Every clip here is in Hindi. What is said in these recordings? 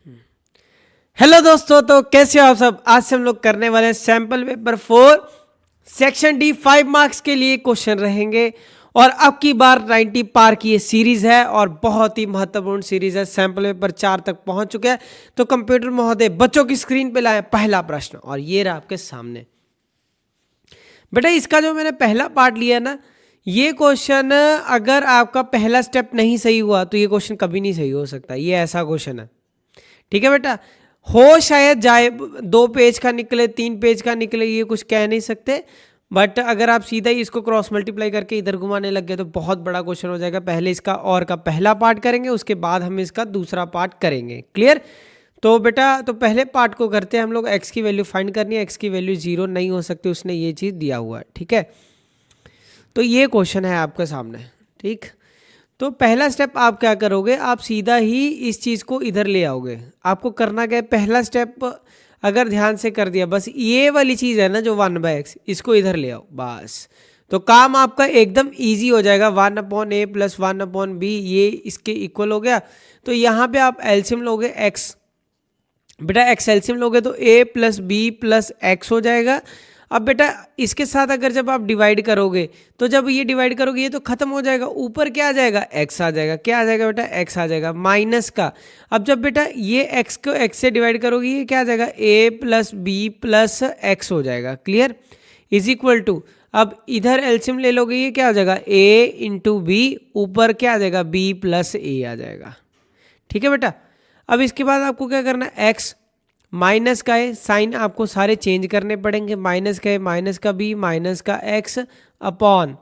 हेलो दोस्तों, तो कैसे हो आप सब। आज से हम लोग करने वाले हैं sample paper 4 section D 5 marks के लिए क्वेश्चन रहेंगे। और अब की बार 90 पार की ये सीरीज है और बहुत ही महत्वपूर्ण सीरीज है। सैंपल पेपर 4 तक पहुंच चुके हैं। तो कंप्यूटर महोदय बच्चों की स्क्रीन पे लाए पहला प्रश्न और ये रहा आपके सामने। बेटा इसका जो मैंने पहला पार्ट लिया ना, ये क्वेश्चन अगर आपका पहला स्टेप नहीं सही हुआ तो ये क्वेश्चन कभी नहीं सही हो सकता। ये ऐसा क्वेश्चन है, ठीक है बेटा। हो शायद जाए 2 पेज का निकले, 3 पेज का निकले, ये कुछ कह नहीं सकते। बट अगर आप सीधा ही इसको क्रॉस मल्टीप्लाई करके इधर घुमाने लग गए तो बहुत बड़ा क्वेश्चन हो जाएगा। पहले इसका और का पहला पार्ट करेंगे, उसके बाद हम इसका दूसरा पार्ट करेंगे। क्लियर। तो बेटा तो पहले पार्ट को करते हैं हम लोग। एक्स की वैल्यू फाइंड करनी है। एक्स की वैल्यू 0 नहीं हो सकती, उसने ये चीज़ दिया हुआ है, ठीक है। तो ये क्वेश्चन है आपके सामने, ठीक। तो पहला स्टेप आप क्या करोगे, आप सीधा ही इस चीज़ को इधर ले आओगे। आपको करना क्या है, पहला स्टेप अगर ध्यान से कर दिया, बस ये वाली चीज़ है ना जो 1/x, इसको इधर ले आओ बस। तो काम आपका एकदम इजी हो जाएगा। 1/a प्लस 1/b ये इसके इक्वल हो गया। तो यहाँ पे आप एलसीएम लोगे x, बेटा x एलसीएम लोगे तो a plus B plus X हो जाएगा। अब बेटा इसके साथ अगर जब आप डिवाइड करोगे तो जब ये डिवाइड करोगे ये तो खत्म हो जाएगा, ऊपर क्या आ जाएगा, x आ जाएगा। क्या आ जाएगा बेटा, x आ जाएगा माइनस का। अब जब बेटा ये x को x से डिवाइड करोगे ये क्या आ जाएगा, a plus B plus X हो जाएगा। क्लियर। इज इक्वल टू, अब इधर एलसीएम ले लोगे ये क्या आ जाएगा, a इंटू बी, ऊपर क्या आ जाएगा, b प्लस a आ जाएगा। ठीक है बेटा। अब इसके बाद आपको क्या करना है, x माइनस का है, साइन आपको सारे चेंज करने पड़ेंगे। माइनस का है, माइनस का बी, माइनस का X upon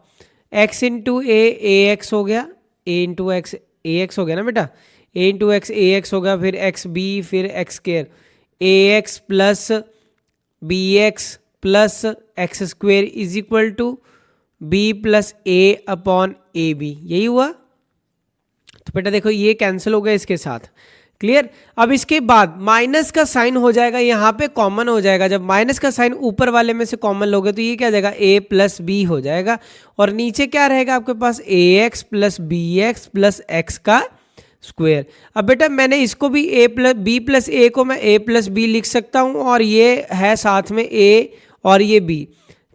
X into A X हो गया, A into X A X हो गया ना बेटा, A into X A X हो गया, फिर एक्स बी, फिर X square A x plus B x plus X square is equal to B plus A upon A B. यही हुआ। तो बेटा देखो ये कैंसिल हो गया इसके साथ। क्लियर। अब इसके बाद माइनस का साइन हो जाएगा, यहाँ पे कॉमन हो जाएगा। जब माइनस का साइन ऊपर वाले में से कॉमन लोगे तो ये क्या हो जाएगा, a प्लस बी हो जाएगा। और नीचे क्या रहेगा आपके पास, a x plus B x plus x का स्क्वेयर। अब बेटा मैंने इसको भी a plus B plus a को मैं a प्लस बी लिख सकता हूँ, और ये है साथ में a और ये b।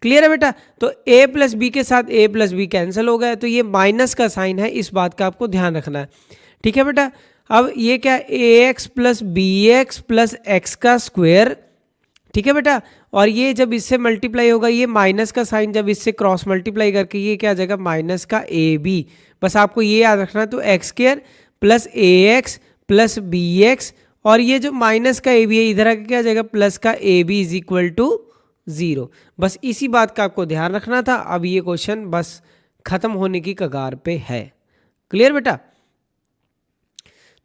क्लियर है बेटा। तो a प्लस बी के साथ a प्लस बी कैंसिल हो गया, तो ये माइनस का साइन है, इस बात का आपको ध्यान रखना है। ठीक है बेटा। अब ये क्या, a x plus B x plus x का स्क्वेयर। ठीक है बेटा। और ये जब इससे मल्टीप्लाई होगा, ये माइनस का साइन जब इससे क्रॉस मल्टीप्लाई करके ये क्या आ जाएगा, माइनस का ए बी। बस आपको ये याद रखना है। तो एक्स स्क्वेयर प्लस ए एक्स प्लस बी एक्स, और ये जो माइनस का ए बी है इधर आके क्या आ जाएगा, प्लस का A B is equal to 0। बस इसी बात का आपको ध्यान रखना था। अब ये क्वेश्चन बस खत्म होने की कगार पे है। क्लियर बेटा।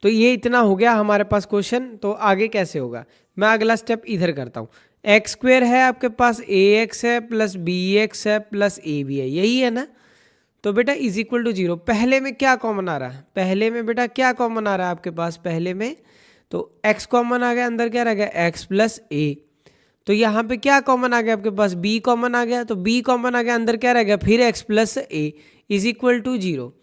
तो ये इतना हो गया हमारे पास क्वेश्चन। तो आगे कैसे होगा, मैं अगला स्टेप इधर करता हूँ। एक्स स्क्वेयर है आपके पास, ए एक्स है प्लस बी एक्स है प्लस ए बी है, यही है ना। तो बेटा इज इक्वल टू 0। पहले में क्या कॉमन आ रहा है, पहले में बेटा क्या कॉमन आ रहा है आपके पास, पहले में तो x कॉमन आ गया, अंदर क्या रह गया, x प्लस ए। तो यहाँ पे क्या कॉमन आ गया आपके पास, b कॉमन आ गया। तो b कॉमन आ गया, अंदर क्या रह गया, फिर x plus A is equal to 0।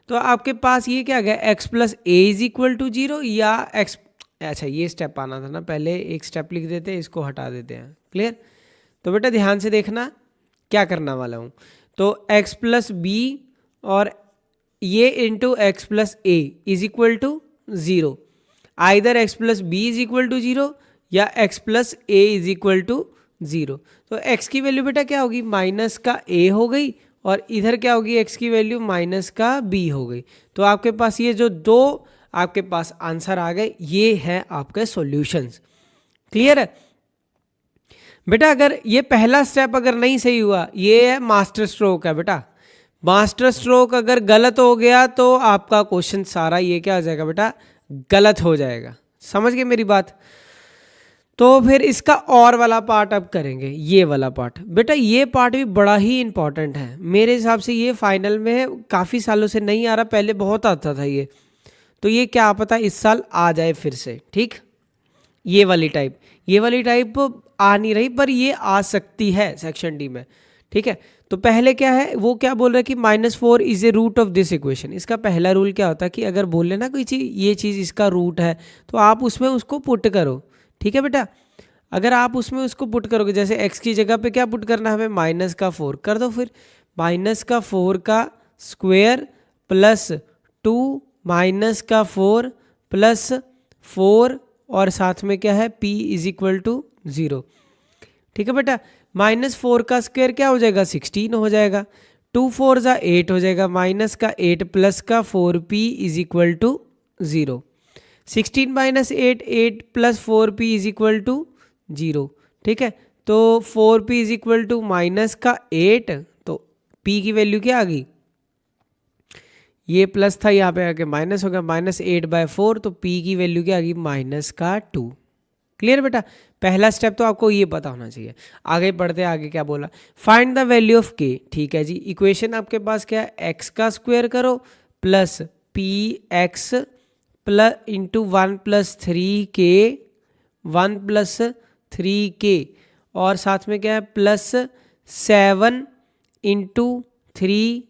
तो आपके पास ये क्या आ गया, x plus A is equal to 0 या x, अच्छा ये स्टेप आना था ना, पहले एक स्टेप लिख देते हैं, इसको हटा देते हैं। क्लियर। तो बेटा ध्यान से देखना क्या करना वाला हूँ। तो x प्लस बी और ये into X plus A is equal to 0। Either x plus B is equal to 0 या x plus A is equal to 0। तो x की वैल्यू बेटा क्या होगी, माइनस का a हो गई, और इधर क्या होगी, x की वैल्यू माइनस का b हो गई। तो आपके पास ये जो दो आपके पास आंसर आ गए, ये है आपके सॉल्यूशंस। क्लियर है बेटा। अगर ये पहला स्टेप अगर नहीं सही हुआ, ये है मास्टर स्ट्रोक है बेटा। मास्टर स्ट्रोक अगर गलत हो गया तो आपका क्वेश्चन सारा ये क्या हो जाएगा बेटा, गलत हो जाएगा। समझ गए मेरी बात। तो फिर इसका और वाला पार्ट अब करेंगे, ये वाला पार्ट। बेटा ये पार्ट भी बड़ा ही इंपॉर्टेंट है मेरे हिसाब से। ये फाइनल में है, काफ़ी सालों से नहीं आ रहा, पहले बहुत आता था ये। तो ये क्या पता इस साल आ जाए फिर से। ठीक। ये वाली टाइप आ नहीं रही, पर ये आ सकती है सेक्शन डी में। ठीक है। तो पहले क्या है, वो क्या बोल रहा है कि -4 is a root of this equation. इसका पहला रूल क्या होता है कि अगर बोले ना कोई चीज़, ये चीज़ इसका रूट है, तो आप उसमें उसको पुट करो। ठीक है बेटा, अगर आप उसमें उसको पुट करोगे, जैसे x की जगह पे क्या पुट करना है हमें, -4 कर दो, फिर -4 का स्क्वायर प्लस 2 -4 प्लस 4 और साथ में क्या है p = 0। ठीक है बेटा, -4 का स्क्वायर क्या हो जाएगा, 16 हो जाएगा, 2 4 जा 8 हो जाएगा, माइनस का 8 प्लस का 4p = 0। 16 - 8 8 plus 4p = 0। ठीक है, तो 4p = माइनस का 8, तो p की वैल्यू क्या आ गई, ये प्लस था यहाँ पे आके माइनस हो गया, -8/4, तो p की वैल्यू क्या आ गई, -2। क्लियर बेटा, पहला स्टेप तो आपको ये पता होना चाहिए। आगे बढ़ते हैं, आगे क्या बोला, find the value of k। ठीक है जी, इक्वेशन आपके पास क्या है, x का स्क्वायर करो plus px plus into 1 + 3k 1 + 3k और साथ में क्या है +7 × 3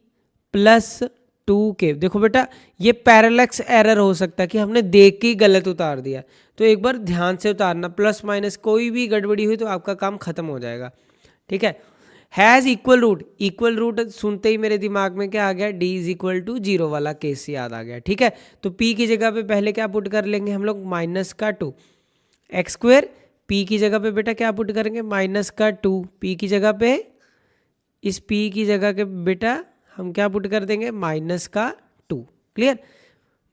+ 2k। देखो बेटा, ये पैरेलक्स एरर हो सकता है कि हमने देख के ही गलत उतार दिया, तो एक बार ध्यान से उतारना, प्लस माइनस कोई भी गड़बड़ी हुई तो आपका काम खत्म हो जाएगा। ठीक है, has equal root, equal root सुनते ही मेरे दिमाग में क्या आ गया, d = 0 वाला केस याद आ गया। ठीक है, तो p की जगह पे पहले क्या पुट कर लेंगे हम लोग, -2 x², p की जगह पे बेटा क्या पुट करेंगे, -2 p की जगह पे, इस p की जगह के बेटा हम क्या पुट कर देंगे, -2। Clear,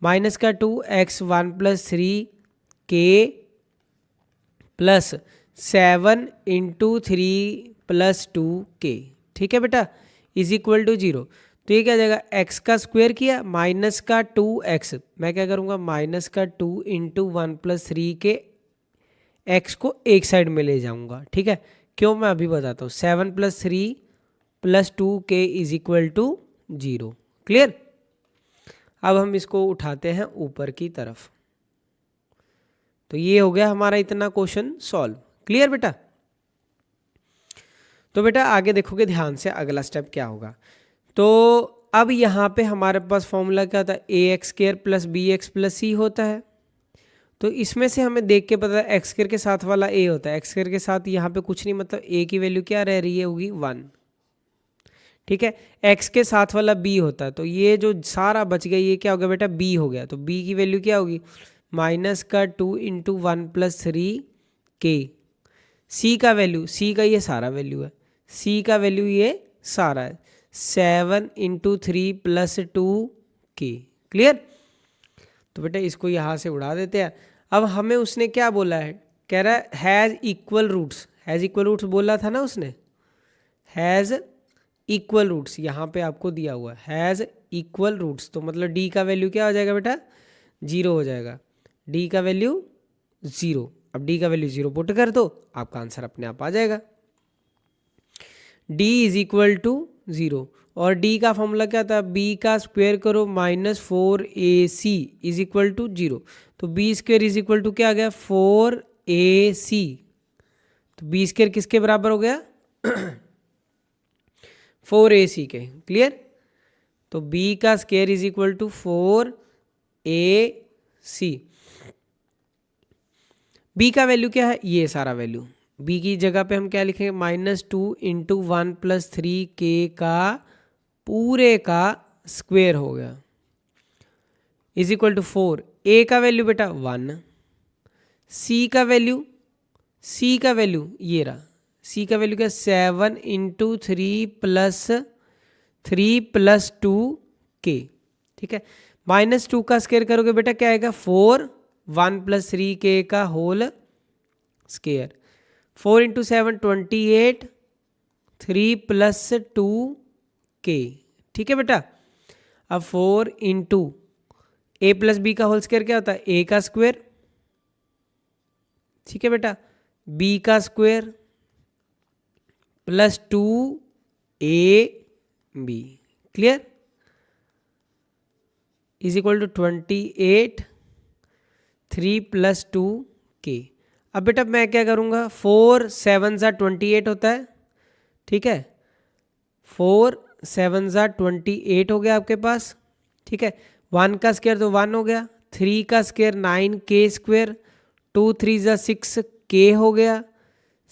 -2 x 1 + 3k plus 7 × 3 + 2k। ठीक है बेटा, = 0। तो ये क्या जाएगा, x का स्क्वायर किया -2x, मैं क्या करूँगा, -2 × 1 + 3k, x को एक साइड में ले जाऊँगा। ठीक है, क्यों, मैं अभी बताता हूँ, 7 + 3 + 2k = 0। क्लियर, अब हम इसको उठाते हैं ऊपर की तरफ, तो ये हो गया हमारा इतना क्वेश्चन सॉल्व। क्लियर बेटा, तो बेटा आगे देखोगे ध्यान से, अगला स्टेप क्या होगा, तो अब यहाँ पे हमारे पास फॉर्मूला क्या था, ax² + bx + c होता है। तो इसमें से हमें देख के पता है x² के साथ वाला a होता है, x² के साथ यहाँ पे कुछ नहीं, मतलब a की वैल्यू क्या रह रही है, होगी 1। ठीक है, x के साथ वाला b होता है, तो ये जो सारा बच गया ये क्या हो गया बेटा, b हो गया, तो b की वैल्यू क्या होगी, -2 × 1 + 3k। c का वैल्यू, c का ये सारा वैल्यू है, c का वैल्यू ये सारा है, 7 × 3 + 2k। क्लियर, तो बेटा इसको यहाँ से उड़ा देते हैं। अब हमें उसने क्या बोला है, कह रहा है has equal roots, has equal roots बोला था ना उसने, हैज़ इक्वल रूट्स यहाँ पे आपको दिया हुआ हैज़ इक्वल रूट्स, तो मतलब d का वैल्यू क्या हो जाएगा बेटा, 0 हो जाएगा, d का वैल्यू 0। अब d का वैल्यू 0 पुट कर दो, आपका आंसर अपने आप आ जाएगा, d = 0। और d का फॉर्मूला क्या था, b का स्क्वायर करो -4ac = 0, तो b² = क्या आ गया, 4ac, तो b² किसके बराबर हो गया 4ac के। क्लियर, तो b का स्क्वायर = 4ac, b का वैल्यू क्या है, ये सारा वैल्यू, b की जगह पे हम क्या लिखेंगे, -2 × 1 + 3k का पूरे का स्क्वायर हो गया = 4। a का वैल्यू बेटा 1, c का वैल्यू, ये रहा, c का वैल्यू क्या, 7 × 3 + 2k। ठीक है, -2 का स्क्वायर करोगे बेटा क्या आएगा, 4, 1 + 3k का होल स्क्वायर, 4 × 7 28, 3 + 2k। ठीक है बेटा, अब 4 × a + b का होल स्क्वायर क्या होता है, a का स्क्वायर, ठीक है बेटा, b का square plus 2ab। Clear, = 28, 3 + 2k। अब बेटा मैं क्या करूँगा, 4 7 × 28 होता है, ठीक है, 4 7 ज़ा 28 हो गया आपके पास, ठीक है। 1 का स्क्वायर तो 1 हो गया, 3 का स्क्वायर 9k स्क्वायर, 2 3 ज़ा 6k हो गया,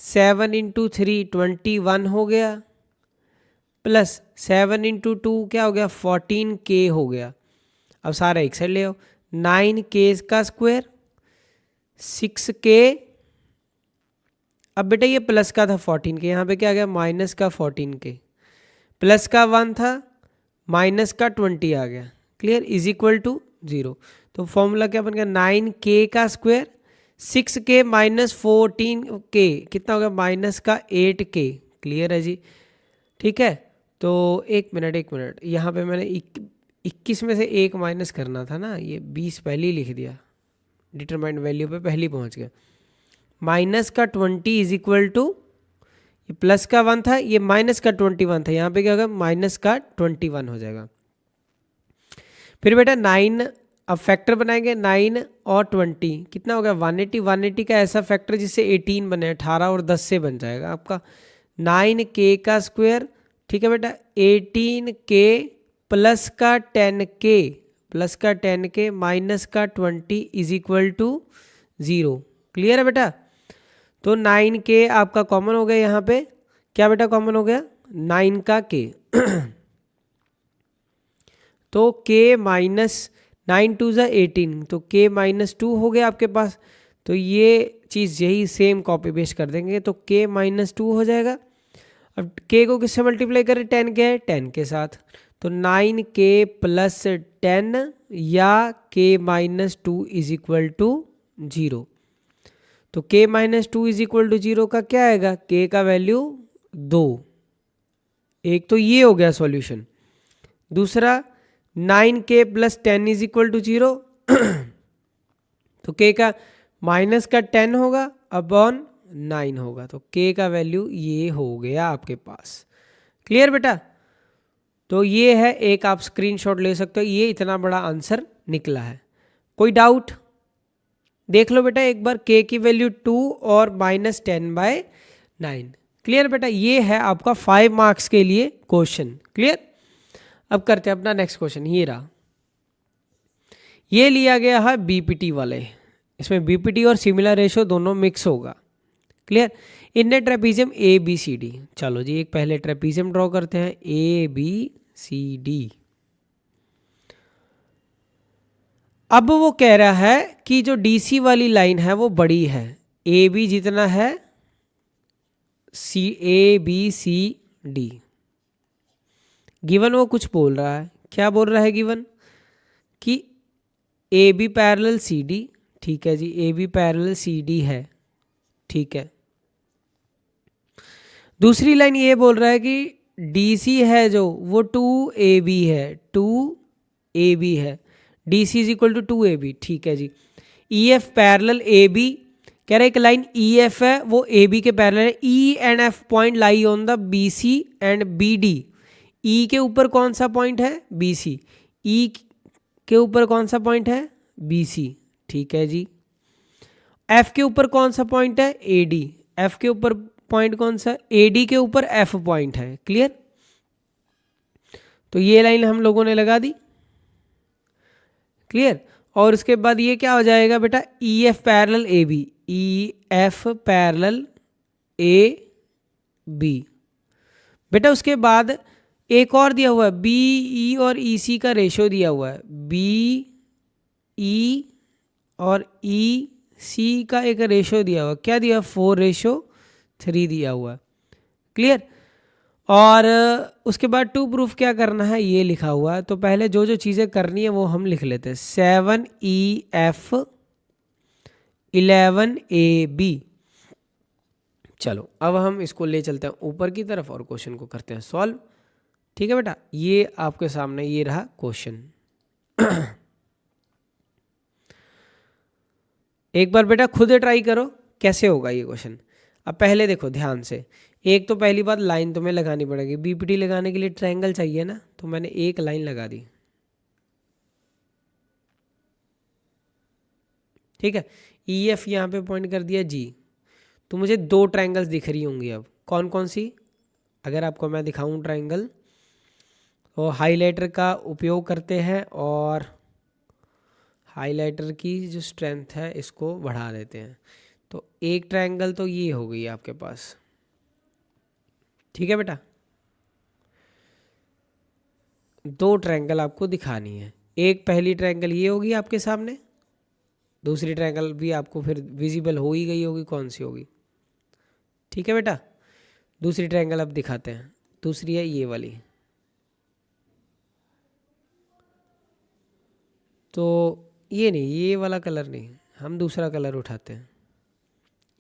7 इंटू 3 21 हो गया, प्लस 7 इंटू 2 क्या हो गया 14k हो गया। अब सारा एक साइड ले आओ, 9k का स्क्वायर 6k, अब बेटा ये प्लस का था 14k, यहाँ पे क्या आ गया माइनस का 14k, प्लस का 1 था माइनस का 20 आ गया, क्लियर, इज इक्वल टू 0। तो फॉर्मूला क्या बन गया 9k का स्क्वायर 6k माइनस 14k कितना हो गया माइनस का 8k, क्लियर है जी, ठीक है। तो एक मिनट यहाँ पे मैंने 21 में से एक माइनस करना था ना, ये 20 पहले ही लिख दिया, डिटरमाइंड वैल्यू पे पहले ही पहुँच गया। माइनस का 20 इज इक्वल टू, ये प्लस का 1 था, ये माइनस का 21 था, यहाँ पे क्या होगा माइनस का 21 हो जाएगा। फिर बेटा 9, अब फैक्टर बनाएंगे 9 और 20 कितना हो गया 180, 180 का ऐसा फैक्टर जिससे 18 बने, 18 और 10 से बन जाएगा आपका 9k का स्क्वायर, ठीक है बेटा, 18k प्लस का 10k माइनस का 20 इज इक्वल टू 0, क्लियर है बेटा। तो 9k आपका कॉमन हो गया, यहाँ पे क्या बेटा कॉमन हो गया 9 का k तो k माइनस 9 2 ज़ा 18, तो k माइनस 2 हो गया आपके पास। तो ये चीज़ यही सेम कॉपी पेस्ट कर देंगे, तो k माइनस 2 हो जाएगा। अब k को किससे मल्टीप्लाई करें 10 के है 10 के साथ, तो 9k प्लस 10 या k minus 2 is equal to 0। तो k minus 2 is equal to 0 का क्या आएगा, k का वैल्यू 2। एक तो ये हो गया सॉल्यूशन। दूसरा 9k plus 10 is equal to 0, तो k का माइनस का 10 होगा अपॉन 9 होगा, तो k का वैल्यू ये हो गया आपके पास, क्लियर बेटा। तो ये है, एक आप स्क्रीनशॉट ले सकते हो, ये इतना बड़ा आंसर निकला है। कोई डाउट देख लो बेटा एक बार, k की वैल्यू 2 और माइनस 10/9, क्लियर बेटा। ये है आपका 5 मार्क्स के लिए क्वेश्चन, क्लियर। अब करते हैं अपना नेक्स्ट क्वेश्चन, ये रहा, ये लिया गया है बीपीटी वाले, इसमें बीपीटी और सिमिलर रेशो दोनों मिक्स होगा, clear. In trapezium A B C D, चलो जी एक पहले ट्रेपीजियम ड्रॉ करते हैं ए बी सी डी। अब वो कह रहा है कि जो डीसी वाली लाइन है वो बड़ी है, ए बी जितना है C A B C D, given वो कुछ बोल रहा है, क्या बोल रहा है गिवन कि A B parallel C D, ठीक है जी, A B parallel C D है, ठीक है। दूसरी लाइन ये बोल रहा है कि डीसी है जो वो 2AB है, 2AB है, DC is equal to 2AB, ठीक है जी। EF पैरेलल AB, कह रहा है एक लाइन EF है वो AB के पैरेलल है, E and F point lie on the BC and BD। E के ऊपर कौन सा पॉइंट है BC, E के ऊपर कौन सा पॉइंट है BC, ठीक है जी। F के ऊपर कौन सा पॉइंट है AD, F के ऊपर पॉइंट कौन सा AD के ऊपर F पॉइंट है, क्लियर। तो ये लाइन हम लोगों ने लगा दी, क्लियर। और उसके बाद ये क्या हो जाएगा बेटा EF parallel AB, EF parallel AB बेटा। उसके बाद एक और दिया हुआ है BE और EC का रेशियो दिया हुआ है, BE और EC का एक रेशियो दिया हुआ है, क्या दिया 4:3 दिया हुआ है, क्लियर। और उसके बाद टू प्रूफ क्या करना है ये लिखा हुआ है, तो पहले जो जो चीज़ें करनी है वो हम लिख लेते हैं। 7EF 11AB, चलो अब हम इसको ले चलते हैं ऊपर की तरफ और क्वेश्चन को करते हैं सॉल्व, ठीक है बेटा। ये आपके सामने ये रहा क्वेश्चन। एक बार बेटा खुद ट्राई करो कैसे होगा ये क्वेश्चन। अब पहले देखो ध्यान से, एक तो पहली बात लाइन तुम्हें लगानी पड़ेगी, बीपीटी लगाने के लिए ट्रायंगल चाहिए ना, तो मैंने एक लाइन लगा दी, ठीक है। EF यहाँ पे पॉइंट कर दिया G, तो मुझे दो ट्रायंगल्स दिख रही होंगी। अब कौन कौन सी, अगर आपको मैं दिखाऊं ट्रायंगल, तो हाइलाइटर का उपयोग करते हैं और हाइलाइटर की जो स्ट्रेंथ है इसको बढ़ा देते हैं। तो एक ट्रायंगल तो ये हो गई आपके पास, ठीक है बेटा। दो ट्रायंगल आपको दिखानी है, एक पहली ट्रायंगल ये होगी आपके सामने, दूसरी ट्रायंगल भी आपको फिर विजिबल हो ही गई होगी कौन सी होगी, ठीक है बेटा। दूसरी ट्रायंगल अब दिखाते हैं, दूसरी है ये वाली। तो ये नहीं, ये वाला कलर नहीं, हम दूसरा कलर उठाते हैं,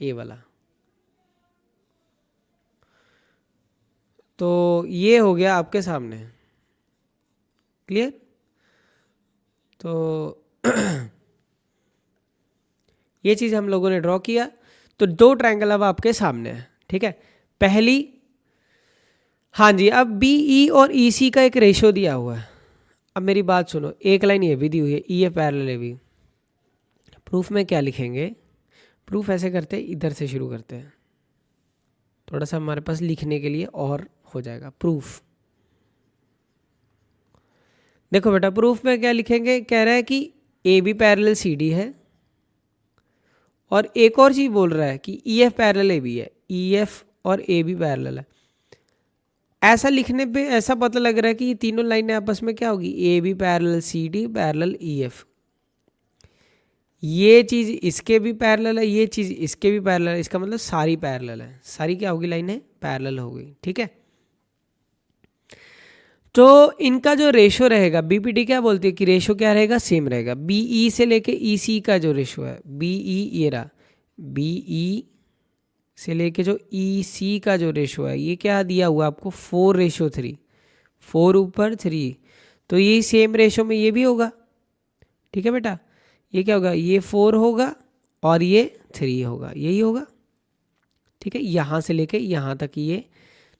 ये वाला। तो ये हो गया आपके सामने, क्लियर। तो ये चीज़ हम लोगों ने ड्रॉ किया। तो दो ट्रायंगल अब आपके सामने है, ठीक है। पहली, हाँ जी, अब बी ई और ई सी का एक रेशो दिया हुआ है। अब मेरी बात सुनो, एक लाइन ये भी दी हुई है, ई ए पैरेलल ए बी। प्रूफ में क्या लिखेंगे, प्रूफ ऐसे करते हैं, इधर से शुरू करते हैं, थोड़ा सा हमारे पास लिखने के लिए और हो जाएगा। प्रूफ, देखो बेटा, प्रूफ में क्या लिखेंगे, कह रहा है कि A B parallel C D है, और एक और चीज़ बोल रहा है कि E F parallel A B है, ई एफ और ए बी पैरेलल है। ऐसा लिखने पे ऐसा पता लग रहा है कि ये तीनों लाइनें आपस में क्या होगी, A B parallel C D parallel E F. ये चीज़ इसके भी पैरेलल है, ये चीज़ इसके भी पैरेलल है, इसका मतलब सारी पैरेलल है, सारी क्या होगी, लाइनें पैरेलल हो गई, ठीक है। तो इनका जो रेशो रहेगा, बीपीटी क्या बोलती है कि रेशो क्या रहेगा, सेम रहेगा। बीई से लेके ईसी का जो रेशो है, बीई ये रहा, बीई से लेके जो ईसी का जो रेशो है, ये क्या दिया हुआ आपको, 4:3, 4 ऊपर 3। तो ये सेम रेशो में ये भी होगा, ठीक है बेटा। ये क्या होगा, ये 4 होगा और ये 3 होगा, यही होगा, ठीक है। यहाँ से लेके यहाँ तक ये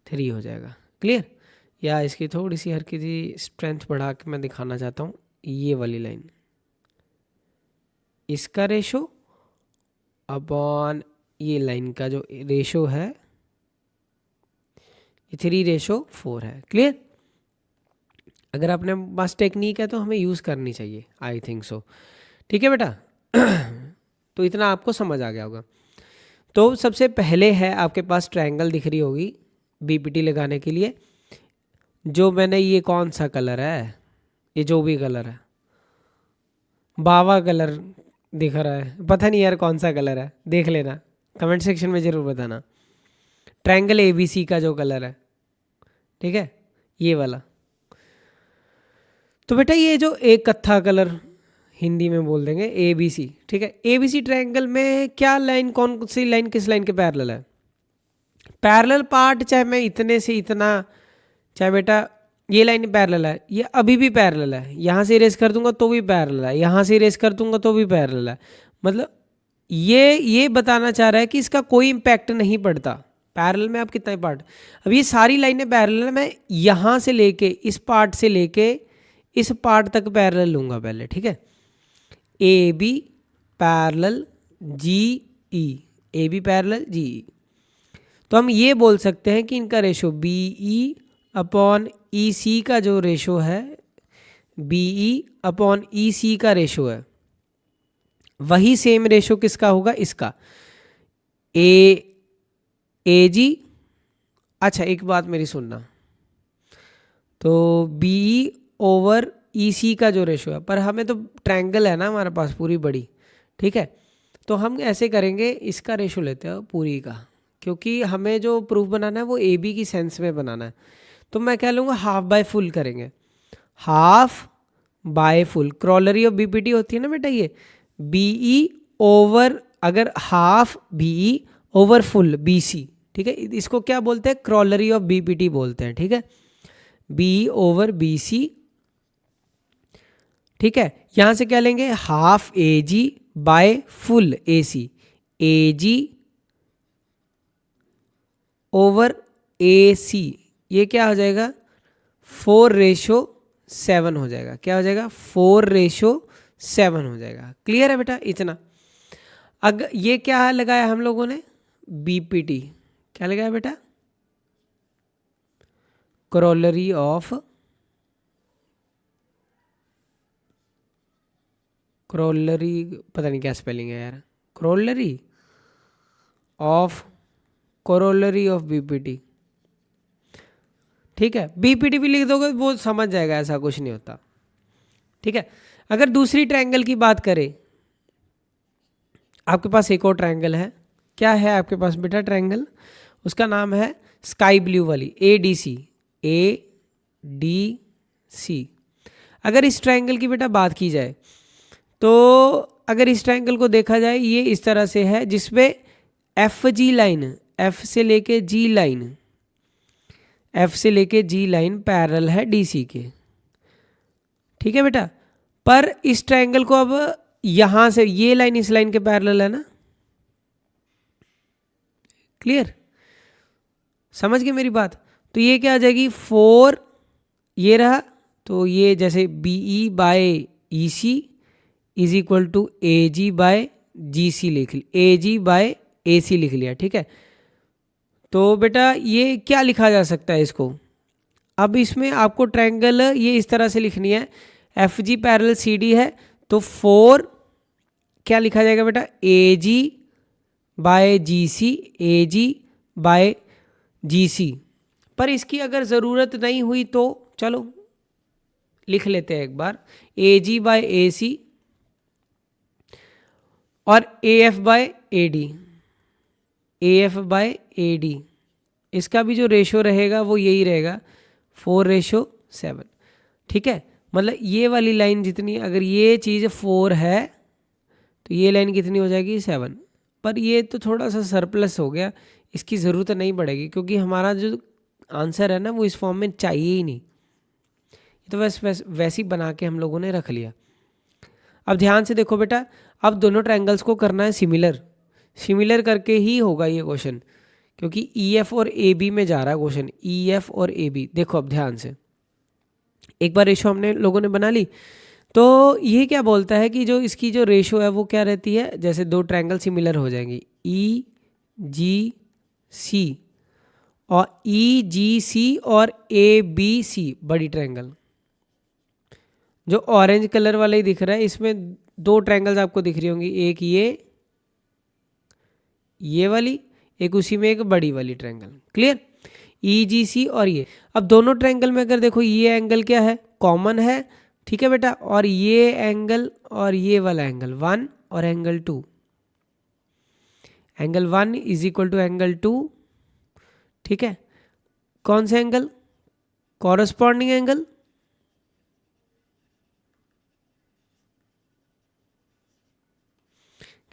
3 हो जाएगा, क्लियर। या इसकी थोड़ी सी हल्की सी स्ट्रेंथ बढ़ा के मैं दिखाना चाहता हूँ, ये वाली लाइन, इसका रेशो अपॉन ये लाइन का जो रेशो है, ये 3:4 है, क्लियर। अगर अपने पास टेक्निक है तो हमें यूज़ करनी चाहिए, आई थिंक सो, ठीक है बेटा। तो इतना आपको समझ आ गया होगा। तो सबसे पहले है आपके पास ट्रायंगल दिख रही होगी बीपीटी लगाने के लिए। जो मैंने, ये कौन सा कलर है, ये जो भी कलर है, बावा कलर दिख रहा है, पता नहीं यार कौन सा कलर है, देख लेना, कमेंट सेक्शन में ज़रूर बताना। ट्रायंगल एबीसी का जो कलर है, ठीक है, ये वाला। तो बेटा ये जो एक कत्था कलर, हिंदी में बोल देंगे एबीसी, ठीक है। एबीसी ट्रायंगल में क्या लाइन, कौन सी लाइन किस लाइन के पैरेलल है, पैरेलल पार्ट, चाहे मैं इतने से इतना, चाहे बेटा ये लाइन पैरेलल है, ये अभी भी पैरेलल है, यहाँ से इरेज कर दूंगा तो भी पैरेलल है, यहाँ से इरेज कर दूंगा तो भी पैरेलल है। मतलब ये बताना चाह रहा है कि इसका कोई इम्पैक्ट नहीं पड़ता, पैरेलल में आप कितना ही पार्ट। अब ये सारी लाइनें पैरेलल है, मैं यहाँ से लेके इस पार्ट से लेके इस पार्ट तक पैरेलल लूँगा पहले, ठीक है। A B parallel G E, A B parallel G E. तो हम ये बोल सकते हैं कि इनका ratio B E upon E C का जो रेशो है, B E upon E C का रेशो है, वही सेम रेशो किसका होगा, इसका, ए जी। अच्छा एक बात मेरी सुनना, तो बी ई ओवर ई सी का जो रेशो है, पर हमें तो ट्रायंगल है ना हमारे पास पूरी बड़ी, ठीक है। तो हम ऐसे करेंगे, इसका रेशो लेते हैं पूरी का, क्योंकि हमें जो प्रूफ बनाना है वो ए बी की सेंस में बनाना है। तो मैं क्या लूँगा, हाफ बाय फुल करेंगे, half by full. Corollary of BPT होती है ना बेटा, ये बीई ओवर, अगर half BE over full BC, ठीक है, इसको क्या बोलते हैं, क्रॉलरी ऑफ बीपीटी बोलते हैं, ठीक है, बी ओवर बीसी, ठीक है। यहां से क्या लेंगे, हाफ ए जी बाय फुल ए सी, ए जी ओवर ए सी, ये क्या हो जाएगा, 4:7 हो जाएगा, क्या हो जाएगा, 4:7 हो जाएगा, क्लियर है बेटा इतना। अगर ये क्या लगाया हम लोगों ने, बीपीटी, क्या लगाया बेटा, करोलरी ऑफ करोलरी, पता नहीं क्या स्पेलिंग है यार, corollary of corollary of BPT. ठीक है, बीपीटी भी लिख दोगे वो समझ जाएगा, ऐसा कुछ नहीं होता। ठीक है, अगर दूसरी ट्रायंगल की बात करें, आपके पास एक और ट्रायंगल है। क्या है आपके पास बेटा ट्रायंगल? उसका नाम है स्काई ब्लू वाली, ADC, ADC। अगर इस ट्रायंगल की बेटा बात की जाए तो अगर इस ट्रायंगल को देखा जाए, ये इस तरह से है जिसमें FG लाइन, F से लेके G लाइन, F से लेके G लाइन पैरेलल है DC के। ठीक है बेटा, पर इस ट्रायंगल को अब यहां से ये लाइन इस लाइन के पैरेलल है ना, क्लियर, समझ गए मेरी बात? तो ये क्या आ जाएगी 4, ये रहा, तो ये जैसे BE by EC is equal to AG by GC लिख लिया, AG बाय AC लिख लिया। ठीक है, तो बेटा ये क्या लिखा जा सकता है इसको? अब इसमें आपको ट्रायंगल ये इस तरह से लिखनी है, FG पैरेलल CD है, तो 4 क्या लिखा जाएगा बेटा, AG by GC, AG by GC। पर इसकी अगर ज़रूरत नहीं हुई तो चलो लिख लेते हैं एक बार, AG बाय AC और AF by AD, AF by AD, इसका भी जो रेशो रहेगा वो यही रहेगा 4:7। ठीक है, मतलब ये वाली लाइन जितनी, अगर ये चीज़ 4 है तो ये लाइन कितनी हो जाएगी 7। पर ये तो थोड़ा सा सरप्लस हो गया, इसकी ज़रूरत नहीं पड़ेगी क्योंकि हमारा जो आंसर है ना वो इस फॉर्म में चाहिए ही नहीं, ये तो वैसे ही बना के हम लोगों ने रख लिया। अब ध्यान से देखो बेटा, अब दोनों ट्रायंगल्स को करना है सिमिलर, सिमिलर करके ही होगा ये क्वेश्चन, क्योंकि EF और AB में जा रहा है क्वेश्चन, EF और AB। देखो अब ध्यान से, एक बार रेशो हमने लोगों ने बना ली, तो ये क्या बोलता है कि जो इसकी जो रेशो है वो क्या रहती है, जैसे दो ट्रायंगल सिमिलर हो जाएंगी, EGC और EGC और ABC बड़ी ट्रायंगल। जो ऑरेंज कलर वाला ही दिख रहा है, इसमें दो ट्रायंगल्स आपको दिख रही होंगी, एक ये वाली, एक उसी में एक बड़ी वाली ट्रायंगल। क्लियर, EGC और ये। अब दोनों ट्रायंगल में अगर देखो ये एंगल क्या है, कॉमन है। ठीक है बेटा, और ये एंगल और ये वाला एंगल 1 और angle 2, angle 1 is equal to angle 2। ठीक है, कौन सा एंगल, कॉरस्पॉन्डिंग एंगल।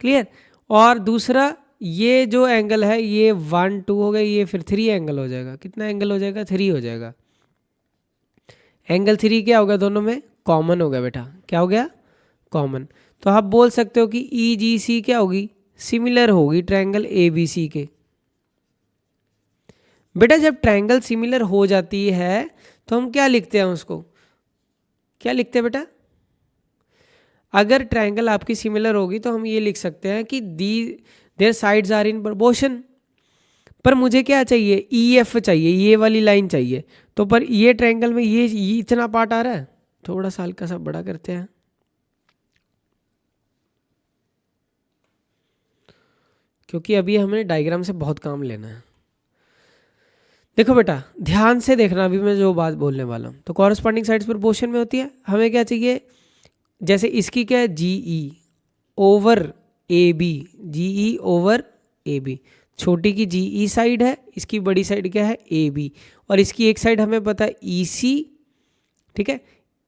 क्लियर, और दूसरा ये जो एंगल है ये 1 2 हो गया, ये फिर 3 एंगल हो जाएगा। कितना एंगल हो जाएगा, 3 हो जाएगा। एंगल 3 क्या होगा, दोनों में कॉमन हो गया बेटा। क्या हो गया, कॉमन। तो आप बोल सकते हो कि EGC क्या होगी, सिमिलर होगी ट्रायंगल ABC के। बेटा जब ट्रायंगल सिमिलर हो जाती है तो हम क्या लिखते हैं उसको, क्या लिखते हैं बेटा, अगर ट्रायंगल आपकी सिमिलर होगी तो हम ये लिख सकते हैं कि their sides are in proportion. पर मुझे क्या चाहिए, EF चाहिए, ये वाली लाइन चाहिए। तो पर ये ट्रायंगल में ये इतना पार्ट आ रहा है, थोड़ा सा हल्का सा बड़ा करते हैं, क्योंकि अभी हमें डायग्राम से बहुत काम लेना है। देखो बेटा ध्यान से देखना, अभी मैं जो बात बोलने वाला हूँ। तो कॉरस्पॉन्डिंग साइड्स प्रोपोर्शन में होती है, हमें क्या चाहिए, जैसे इसकी क्या है, GE over AB, GE over AB। छोटी की GE साइड है, इसकी बड़ी साइड क्या है, AB, और इसकी एक साइड हमें पता है EC। ठीक है,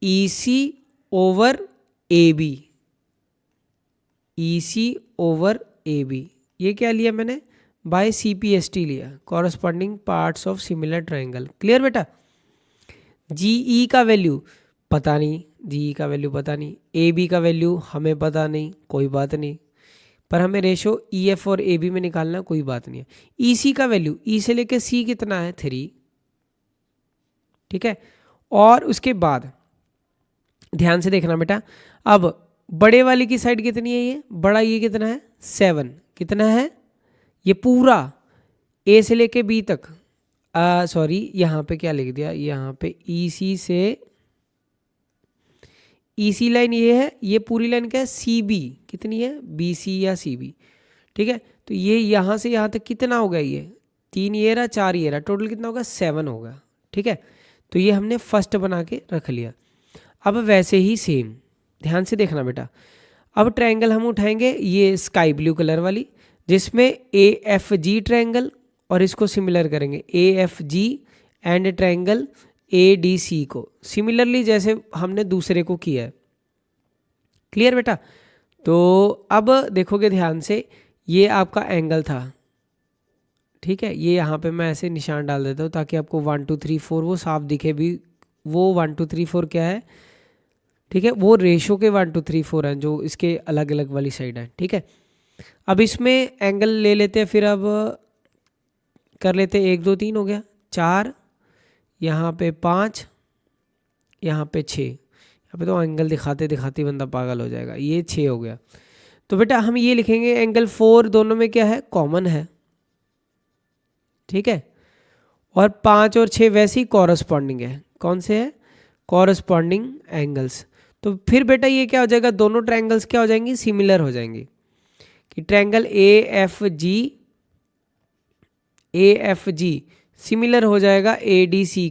EC over AB, EC over AB। ये क्या लिया मैंने, बाय CPST लिया, corresponding parts of similar triangle. Clear बेटा, GE का वैल्यू पता नहीं, GE का वैल्यू पता नहीं, AB का वैल्यू हमें पता नहीं, कोई बात नहीं, पर हमें रेशो EF और AB में निकालना, कोई बात नहीं है। EC का वैल्यू, E से लेके C कितना है, 3। ठीक है, और उसके बाद ध्यान से देखना बेटा, अब बड़े वाले की साइड कितनी है, ये बड़ा, ये कितना है, 7। कितना है, ये पूरा A से लेके B तक, सॉरी यहाँ पे क्या लिख दिया, यहाँ पे EC से EC लाइन ये है, ये पूरी लाइन क्या है CB, कितनी है BC या CB, ठीक है। तो ये यहाँ से यहाँ तक कितना होगा, ये 3 ये रहा 4 ये रहा, टोटल कितना होगा 7 होगा, ठीक है। तो ये हमने फर्स्ट बना के रख लिया। अब वैसे ही सेम ध्यान से देखना बेटा, अब ट्रायंगल हम उठाएंगे ये स्काई ब्लू कलर वाली, जिसमें AFG ट्रायंगल, और इसको सिमिलर करेंगे AFG एंड ट्रायंगल ADC को सिमिलरली जैसे हमने दूसरे को किया है। क्लियर बेटा। तो अब देखोगे ध्यान से, ये आपका एंगल था, ठीक है। ये यहाँ पे मैं ऐसे निशान डाल देता हूँ ताकि आपको 1 2 3 4 वो साफ दिखे भी, वो 1 2 3 4 क्या है, ठीक है, वो रेशो के 1 2 3 4 हैं जो इसके अलग अलग वाली साइड है, ठीक है। अब इसमें एंगल ले लेते हैं, फिर अब कर लेते हैं 1 2 3 हो गया 4, यहाँ पे 5, यहाँ पे 6, यहाँ पे तो एंगल दिखाते दिखाते बंदा पागल हो जाएगा, ये 6 हो गया। तो बेटा हम ये लिखेंगे एंगल 4 दोनों में क्या है कॉमन है, ठीक है, और 5 और 6 वैसे ही कॉरस्पॉन्डिंग है, कौन से है कॉरस्पॉन्डिंग एंगल्स। तो फिर बेटा ये क्या हो जाएगा, दोनों ट्रायंगल्स क्या हो जाएंगी सिमिलर हो जाएंगी, कि ट्रायंगल AFG सिमिलर हो जाएगा ADC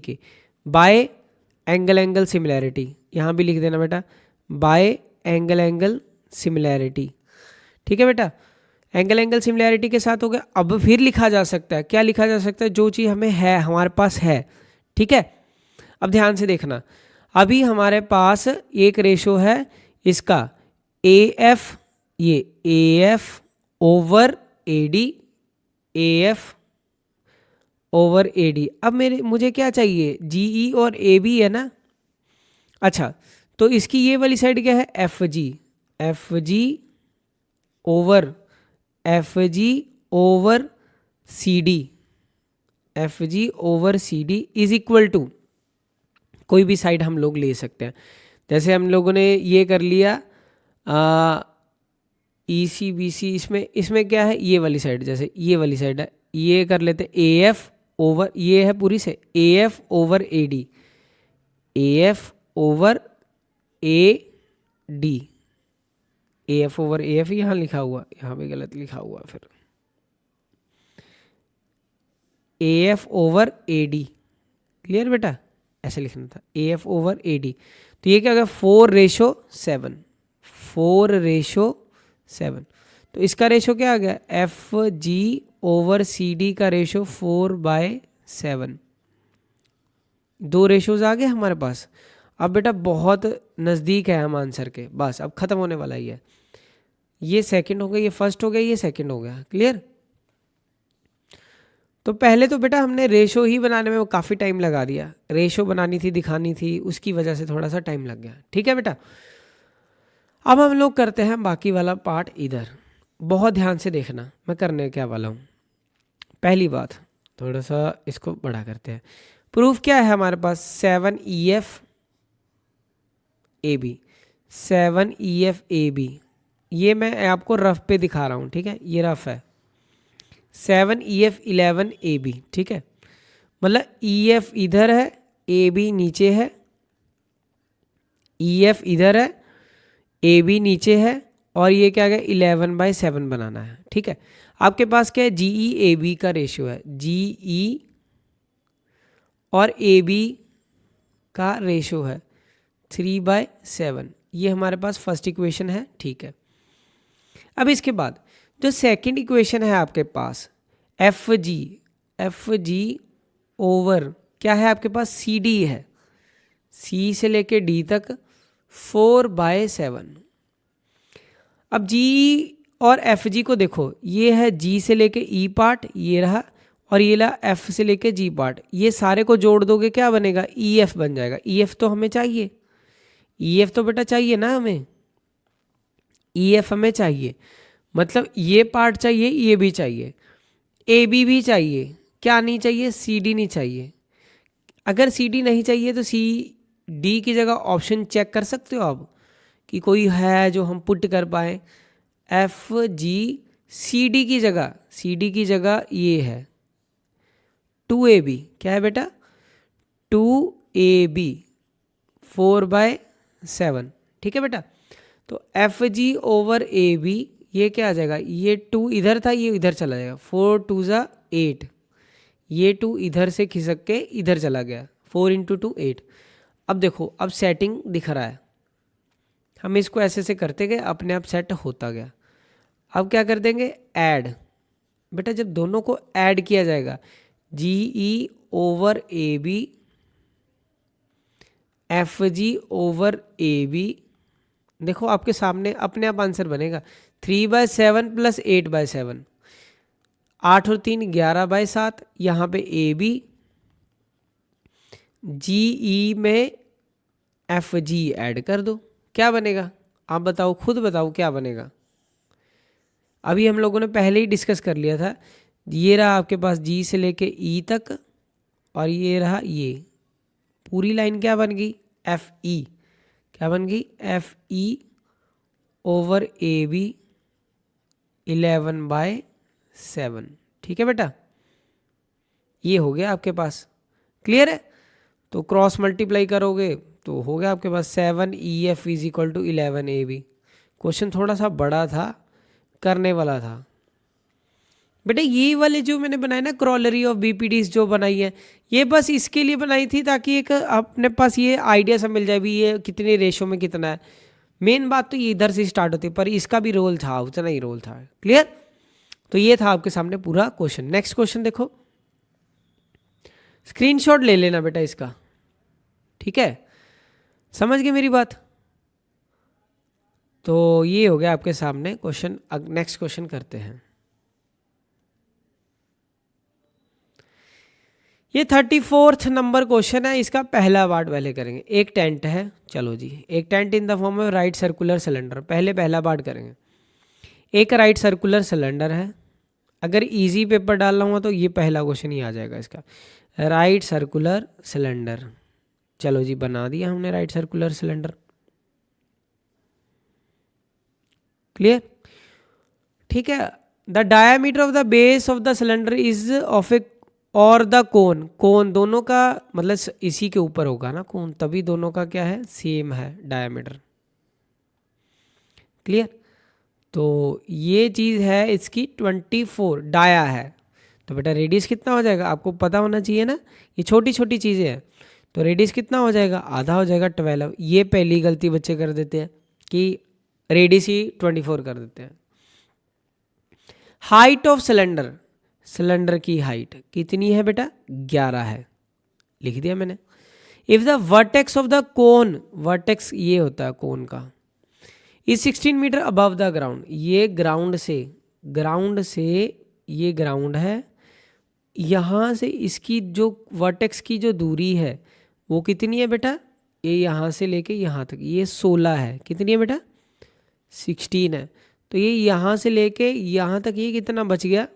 के बाय एंगल सिमिलैरिटी, यहाँ भी लिख देना बेटा बाय एंगल सिमिलैरिटी, ठीक है बेटा। एंगल सिमिलैरिटी के साथ हो गया। अब फिर लिखा जा सकता है, क्या लिखा जा सकता है, जो चीज़ हमें है हमारे पास है, ठीक है। अब ध्यान से देखना, अभी हमारे पास एक रेशो है इसका AF, ये AF ओवर AD। अब मुझे क्या चाहिए, GE और AB है ना। अच्छा, तो इसकी ये वाली साइड क्या है FG over CD is equal to, कोई भी साइड हम लोग ले सकते हैं। जैसे हम लोगों ने ये कर लिया EC BC, इसमें क्या है ये वाली साइड, जैसे ये वाली साइड है, ये कर लेते AF ओवर, ये है पूरी से AF over AD AF over AF यहाँ लिखा हुआ, यहाँ पे गलत लिखा हुआ, फिर AF ओवर AD, क्लियर बेटा, ऐसे लिखना था AF ओवर AD। तो ये क्या होगा 4:7, तो इसका रेशो क्या आ गया FG ओवर CD का रेशो 4/7, 2 रेशोज आ गए हमारे पास। अब बेटा बहुत नज़दीक है हम आंसर के, बस अब ख़त्म होने वाला ही है। ये सेकंड हो गया, ये फर्स्ट हो गया, ये सेकंड हो गया, क्लियर। तो पहले तो बेटा हमने रेशो ही बनाने में काफ़ी टाइम लगा दिया, रेशो बनानी थी दिखानी थी, उसकी वजह से थोड़ा सा टाइम लग गया, ठीक है बेटा। अब हम लोग करते हैं बाकी वाला पार्ट इधर, बहुत ध्यान से देखना मैं करने क्या वाला हूँ। पहली बात, थोड़ा सा इसको बड़ा करते हैं। प्रूफ क्या है हमारे पास 7EF AB, ये मैं आपको रफ पे दिखा रहा हूँ, ठीक है, ये रफ है 7EF11AB, ठीक है, मतलब EF इधर है AB नीचे है, EF इधर है AB नीचे है, और ये क्या है 11/7 बनाना है, ठीक है। आपके पास क्या है GE AB का रेशियो है, GE और AB का रेशियो है 3/7, ये हमारे पास फर्स्ट इक्वेशन है, ठीक है। अब इसके बाद जो सेकंड इक्वेशन है आपके पास FG ओवर क्या है आपके पास CD है, C से लेके D तक 4/7। अब GE और FG को देखो, ये है G से लेके E पार्ट, ये रहा, और ये ला F से लेके G पार्ट, ये सारे को जोड़ दोगे क्या बनेगा EF बन जाएगा। EF तो हमें चाहिए, EF तो बेटा चाहिए ना हमें, EF हमें चाहिए, मतलब ये पार्ट चाहिए, ये भी चाहिए, AB भी चाहिए, क्या नहीं चाहिए CD नहीं चाहिए। अगर CD नहीं चाहिए तो CD की जगह ऑप्शन चेक कर सकते हो आप कि कोई है जो हम पुट कर पाए। FG CD की जगह ये है, 2AB क्या है बेटा, 2AB 4/7, ठीक है बेटा। तो FG ओवर AB ये क्या आ जाएगा, ये 2 इधर था, ये इधर चला जाएगा, 4 2 ज़ा 8, ये 2 इधर से खिसक के इधर चला गया, 4 × 2 8। अब देखो, अब सेटिंग दिख रहा है, हम इसको ऐसे से करते गए, अपने आप सेट होता गया। अब क्या कर देंगे, ऐड। बेटा जब दोनों को ऐड किया जाएगा, GE over AB FG over AB, देखो आपके सामने अपने आप आंसर बनेगा 3/7 + 8/7, 8 और 3 11/7, यहाँ पे AB, GE में FG ऐड कर दो, क्या बनेगा आप बताओ, खुद बताओ क्या बनेगा। अभी हम लोगों ने पहले ही डिस्कस कर लिया था, ये रहा आपके पास G से लेके E तक, और ये रहा ये पूरी लाइन क्या बन गई, FE, क्या बन गई, FE ओवर AB 11/7, ठीक है बेटा, ये हो गया आपके पास, क्लियर है। तो क्रॉस मल्टीप्लाई करोगे तो हो गया आपके पास 7EF = 11AB। क्वेश्चन थोड़ा सा बड़ा था, करने वाला था बेटा। ये वाले जो मैंने बनाए ना, क्रॉलरी ऑफ BPDs जो बनाई है, ये बस इसके लिए बनाई थी ताकि एक अपने पास ये आइडिया सब मिल जाए भी ये कितने रेशो में कितना है। मेन बात तो ये इधर से स्टार्ट होती है, पर इसका भी रोल था, उतना ही रोल था, क्लियर। तो ये था आपके सामने पूरा क्वेश्चन। नेक्स्ट क्वेश्चन देखो, स्क्रीनशॉट ले लेना बेटा इसका, ठीक है, समझ गए मेरी बात। तो ये हो गया आपके सामने क्वेश्चन। नेक्स्ट क्वेश्चन करते हैं। ये 34th नंबर क्वेश्चन है, इसका पहला पार्ट पहले करेंगे। एक टेंट है, चलो जी, एक tent in the form of right circular cylinder, पहले पहला पार्ट करेंगे। एक राइट सर्कुलर सिलेंडर है, अगर इजी पेपर डालना हुआ तो ये पहला क्वेश्चन ही आ जाएगा इसका, राइट सर्कुलर सिलेंडर। चलो जी, बना दिया हमने राइट सर्कुलर सिलेंडर, क्लियर, ठीक है। The diameter of the base of the cylinder is of a, और द कोन, कोन दोनों का मतलब इसी के ऊपर होगा ना कोन, तभी दोनों का क्या है, सेम है डायामीटर, क्लियर। तो ये चीज़ है इसकी 24 डाया है, तो बेटा रेडियस कितना हो जाएगा आपको पता होना चाहिए ना, ये छोटी छोटी चीज़ें हैं। तो रेडियस कितना हो जाएगा, आधा हो जाएगा 12। ये पहली गलती बच्चे कर देते हैं कि रेडियस ही 24 कर देते हैं। हाइट ऑफ सिलेंडर, सिलेंडर की हाइट कितनी है बेटा, 11 है, लिख दिया मैंने। If the vertex of the cone, vertex ये होता है कोन का, is 16 metre above the ground, ये ग्राउंड से ये ग्राउंड है, यहाँ से इसकी जो वर्टेक्स की जो दूरी है वो कितनी है बेटा, ये यहाँ से लेके यहाँ तक ये 16 है, कितनी है बेटा 16 है। तो ये यहाँ से लेके यहाँ तक ये कितना बच गया,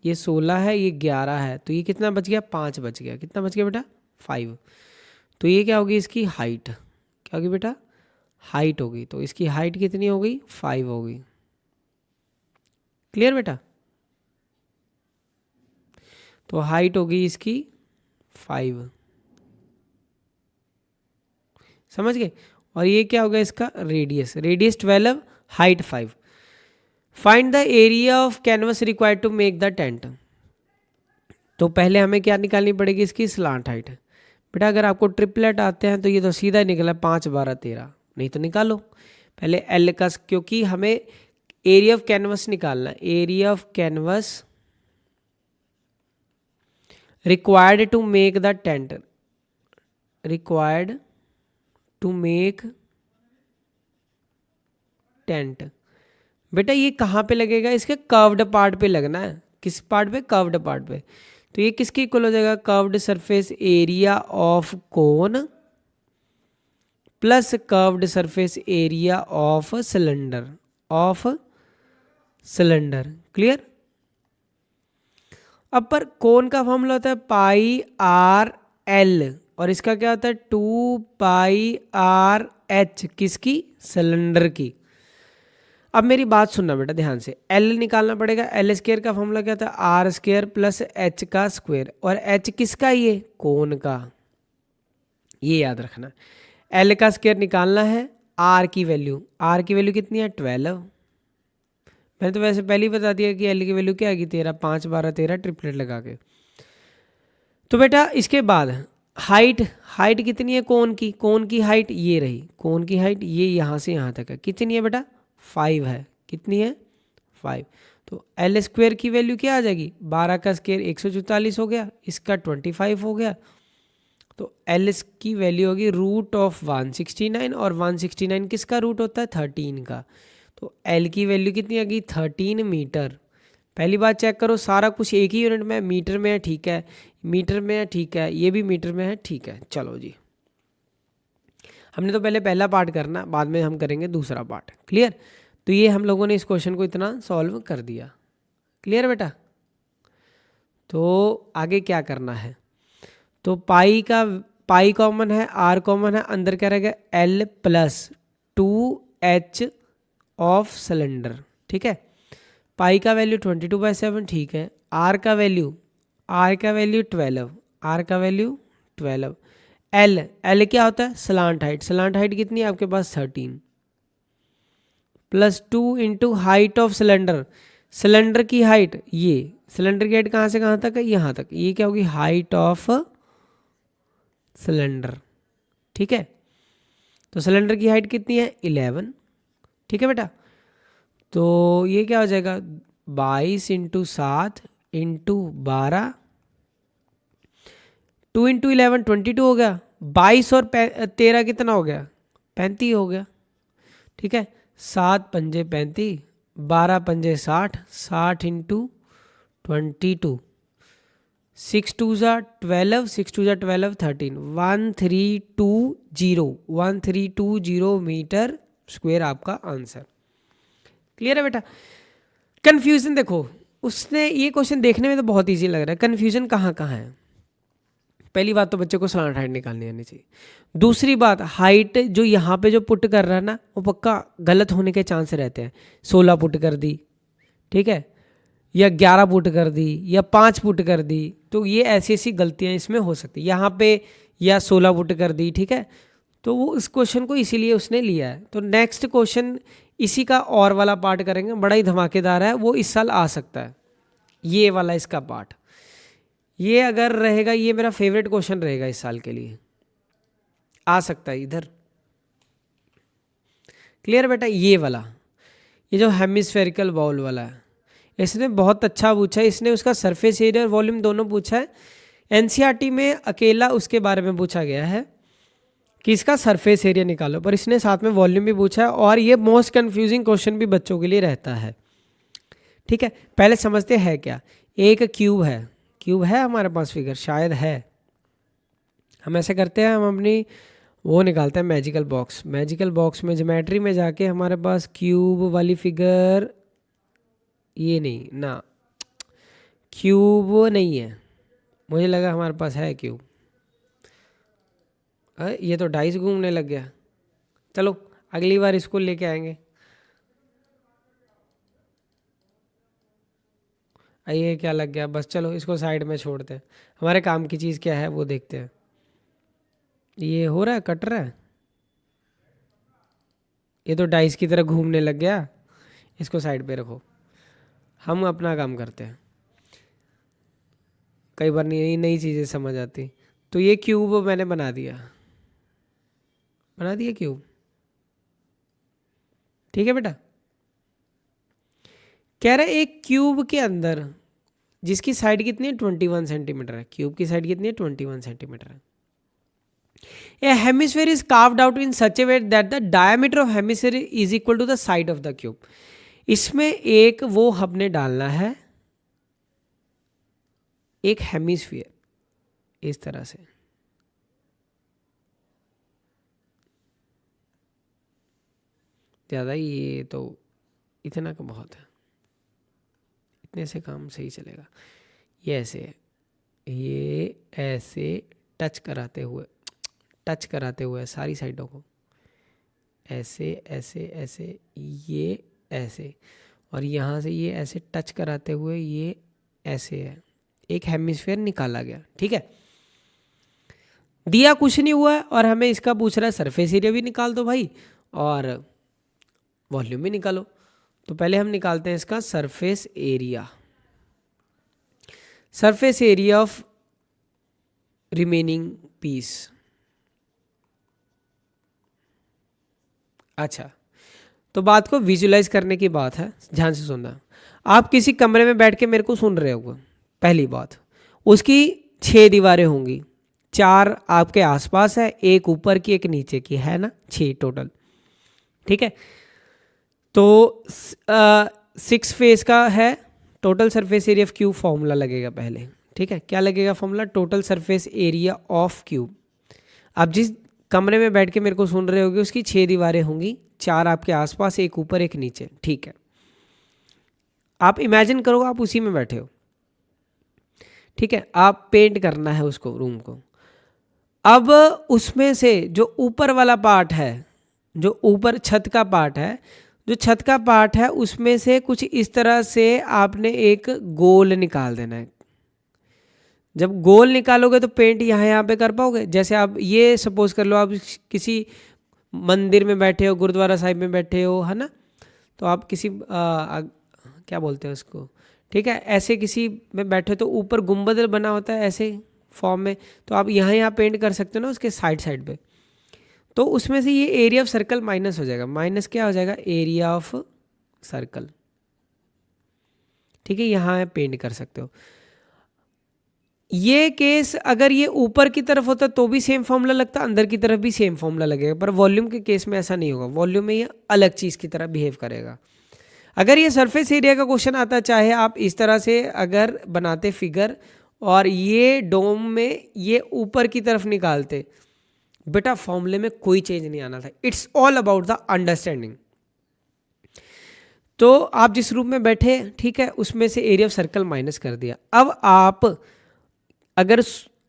ये 16 है, ये 11 है, तो ये कितना बच गया, 5 बच गया, कितना बच गया बेटा 5। तो ये क्या होगी इसकी हाइट, क्या होगी बेटा हाइट होगी, तो इसकी हाइट कितनी हो गई 5 होगी, क्लियर बेटा। तो हाइट होगी इसकी 5, समझ गए। और ये क्या होगा इसका radius, radius 12, height 5। Find the area of canvas required to make the tent. तो पहले हमें क्या निकालनी पड़ेगी, इसकी स्लांट हाइट। बेटा अगर आपको ट्रिपलेट आते हैं तो ये तो सीधा निकला 5 12 13, नहीं तो निकालो पहले एल का, क्योंकि हमें एरिया ऑफ कैनवस निकालना है। Area of canvas required to make the tent, required to make tent. बेटा ये कहाँ पे लगेगा, इसके कर्व्ड पार्ट पे लगना है। किस पार्ट पे, कर्व्ड पार्ट पे। तो ये किसके इक्वल हो जाएगा, curved surface area of cone plus curved surface area of cylinder, clear. अब पर कोन का फॉर्मूला होता है πr/l और इसका क्या होता है 2πr/h, किसकी, सिलेंडर की। अब मेरी बात सुनना बेटा ध्यान से, एल निकालना पड़ेगा। एल स्क्वायर का फॉर्मूला क्या था, आर स्क्वायर प्लस एच का स्क्वायर, और एच किसका, ये कोण का, ये याद रखना। एल का स्क्वायर निकालना है, आर की वैल्यू कितनी है 12। मैंने तो वैसे पहले ही बता दिया कि एल की वैल्यू क्या आएगी 13, 5 12 13 ट्रिपलेट लगा के। तो बेटा इसके बाद हाइट कितनी है कोण की हाइट ये रही, कोण की हाइट ये यहाँ से यहाँ तक है, कितनी है बेटा 5 है, कितनी है 5। तो एल स्क्वायर की वैल्यू क्या आ जाएगी, 12 का स्क्वायर 144 हो गया, इसका 25 हो गया। तो एल की वैल्यू होगी रूट ऑफ 169, और 169 किसका रूट होता है 13 का। तो एल की वैल्यू कितनी आ गई 13 मीटर। पहली बात चेक करो, सारा कुछ एक ही यूनिट में, मीटर में है ठीक है, मीटर में है ठीक है, ये भी मीटर में है ठीक है। चलो जी, हमने तो पहले पहला पार्ट करना, बाद में हम करेंगे दूसरा पार्ट। क्लियर। तो ये हम लोगों ने इस क्वेश्चन को इतना सॉल्व कर दिया। क्लियर बेटा। तो आगे क्या करना है, तो पाई कॉमन है, आर कॉमन है, अंदर क्या रहेगा L plus 2h of cylinder. ठीक है, पाई का वैल्यू 22/7 ठीक है, आर का वैल्यू 12, आर का वैल्यू 12। एल क्या होता है स्लांट हाइट कितनी है आपके पास 13, plus 2 into height of cylinder की हाइट, ये सिलेंडर की हाइट कहाँ से कहाँ तक है यहाँ तक, ये क्या होगी हाइट ऑफ सिलेंडर। ठीक है, तो सिलेंडर की हाइट कितनी है 11। ठीक है बेटा, तो ये क्या हो जाएगा 22 इंटू 7 इंटू 12, 2 इंटू 11 22 हो गया, 22 और 13 कितना हो गया 35 हो गया। ठीक है, 7 पंजे 35, 12 पंजे 60, 60 इंटू 22, 6 2 12, 6 2 12 13, 1320 मीटर स्क्वायर आपका आंसर। क्लियर है बेटा। कंफ्यूजन देखो, उसने ये क्वेश्चन देखने में तो बहुत इजी लग रहा है, कंफ्यूजन कहाँ कहाँ है। पहली बात तो बच्चे को स्लांट हाइट निकालनी आनी चाहिए। दूसरी बात, हाइट जो यहाँ पे जो पुट कर रहा है ना, वो पक्का गलत होने के चांस रहते हैं। 16 पुट कर दी, ठीक है, या 11 पुट कर दी, या 5 पुट कर दी, तो ये ऐसी ऐसी गलतियाँ इसमें हो सकती है। यहाँ पे या 16 पुट कर दी, ठीक है, तो वो इस क्वेश्चन को इसीलिए उसने लिया है। तो नेक्स्ट क्वेश्चन इसी का और वाला पार्ट करेंगे, बड़ा ही धमाकेदार है, वो इस साल आ सकता है, ये वाला इसका पार्ट। ये अगर रहेगा, ये मेरा फेवरेट क्वेश्चन रहेगा इस साल के लिए, आ सकता है इधर। क्लियर बेटा। ये वाला, ये जो हेमिस्फेरिकल बाउल वाला है, इसने बहुत अच्छा पूछा है, इसने उसका सरफेस एरिया और वॉल्यूम दोनों पूछा है। एनसीईआरटी में अकेला उसके बारे में पूछा गया है कि इसका सरफेस एरिया निकालो, पर इसने साथ में वॉल्यूम भी पूछा है, और ये मोस्ट कंफ्यूजिंग क्वेश्चन भी बच्चों के लिए रहता है। ठीक है, पहले समझते हैं क्या। एक क्यूब है हमारे पास, फिगर शायद है। हम ऐसे करते हैं, हम अपनी वो निकालते हैं मैजिकल बॉक्स में ज्योमेट्री में जाके हमारे पास क्यूब वाली फिगर, ये नहीं ना, क्यूब नहीं है, मुझे लगा हमारे पास है क्यूब। ये तो डाइस घूमने लग गया। चलो अगली बार इसको लेके आएंगे। ये क्या लग गया, बस चलो इसको साइड में छोड़ते हैं, हमारे काम की चीज़ क्या है वो देखते हैं। ये हो रहा है, कट रहा है, ये तो डाइस की तरह घूमने लग गया, इसको साइड पे रखो, हम अपना काम करते हैं। कई बार नई चीज़ें समझ आती। तो ये क्यूब मैंने बना दिया क्यूब। ठीक है बेटा, कह रहा है एक क्यूब के अंदर जिसकी साइड कितनी है 21 सेंटीमीटर है, क्यूब की साइड कितनी है 21 सेंटीमीटर है। A hemisphere is carved out in such a way that the diameter of hemisphere is equal to the side of the cube. इसमें एक वो हमने डालना है, एक हेमिस्फीयर इस तरह से, ज़्यादा ये तो इतना का बहुत है, इतने से काम सही चलेगा। ये ऐसे है, ये ऐसे टच कराते हुए सारी साइडों को, ऐसे ऐसे ऐसे, ये ऐसे, और यहाँ से ये ऐसे टच कराते हुए ये ऐसे है, एक हेमिस्फीयर निकाला गया। ठीक है, दिया कुछ नहीं हुआ है और हमें इसका पूछ रहा है सरफेस एरिया भी निकाल दो भाई और वॉल्यूम भी निकालो। तो पहले हम निकालते हैं इसका surface area. Surface area of remaining piece. अच्छा, तो बात को विजुलाइज करने की बात है, ध्यान से सुनना। आप किसी कमरे में बैठ के मेरे को सुन रहे हो, पहली बात, उसकी 6 दीवारें होंगी, 4 आपके आसपास है, एक ऊपर की एक नीचे की, है ना, 6 टोटल। ठीक है, तो 6 फेस का है, total surface area of cube formula लगेगा पहले। ठीक है, क्या लगेगा formula? Total surface area of cube. आप जिस कमरे में बैठ के मेरे को सुन रहे होगे उसकी 6 दीवारें होंगी, 4 आपके आसपास, एक ऊपर एक नीचे। ठीक है, आप इमेजिन करो आप उसी में बैठे हो। ठीक है, आप पेंट करना है उसको, रूम को। अब उसमें से जो ऊपर वाला पार्ट है, जो ऊपर छत का पार्ट है, जो छत का पार्ट है उसमें से कुछ इस तरह से आपने एक गोल निकाल देना है। जब गोल निकालोगे तो पेंट यहाँ पे कर पाओगे। जैसे आप ये सपोज कर लो, आप किसी मंदिर में बैठे हो, गुरुद्वारा साहिब में बैठे हो, है ना, तो आप किसी क्या बोलते हैं उसको, ठीक है, ऐसे किसी में बैठे तो ऊपर गुंबद बना होता है ऐसे फॉर्म में, तो आप यहाँ पेंट कर सकते हो ना उसके साइड साइड पे। तो उसमें से ये एरिया ऑफ सर्कल माइनस हो जाएगा। माइनस क्या हो जाएगा? Area of circle. ठीक है, यहाँ पेंट कर सकते हो। ये केस अगर ये ऊपर की तरफ होता तो भी सेम फॉर्मूला लगता, अंदर की तरफ भी सेम फॉर्मूला लगेगा, पर वॉल्यूम के केस में ऐसा नहीं होगा। वॉल्यूम में ये अलग चीज़ की तरह बिहेव करेगा। अगर ये सरफेस एरिया का क्वेश्चन आता, चाहे आप इस तरह से अगर बनाते फिगर और ये डोम में ये ऊपर की तरफ निकालते, बेटा फॉर्मूले में कोई चेंज नहीं आना था। It's all about the understanding. तो आप जिस रूम में बैठे, ठीक है, उसमें से एरिया ऑफ सर्कल माइनस कर दिया। अब आप अगर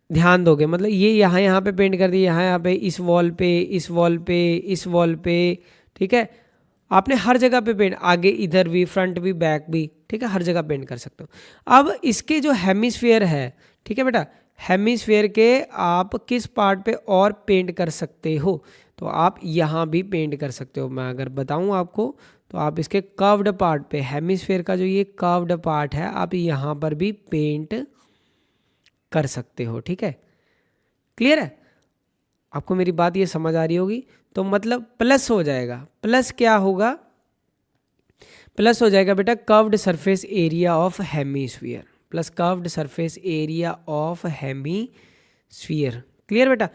ध्यान दोगे, मतलब ये यहाँ पे पेंट कर दिया, यहाँ पे, इस वॉल पे, इस वॉल पे, इस वॉल पे, ठीक है, आपने हर जगह पे पेंट, आगे इधर भी, फ्रंट भी, बैक भी, ठीक है, हर जगह पेंट कर सकते हो। अब इसके जो हेमिस्फीयर है, ठीक है बेटा, हेमिस्फीयर के आप किस पार्ट पे और पेंट कर सकते हो? तो आप यहाँ भी पेंट कर सकते हो। मैं अगर बताऊँ आपको तो आप इसके कर्व्ड पार्ट पे, हेमिस्फीयर का जो ये कर्व्ड पार्ट है, आप यहाँ पर भी पेंट कर सकते हो। ठीक है, क्लियर है? आपको मेरी बात ये समझ आ रही होगी। तो मतलब प्लस हो जाएगा। प्लस क्या होगा? प्लस हो जाएगा बेटा curved surface area of hemisphere, plus curved surface area of hemisphere. Clear बेटा?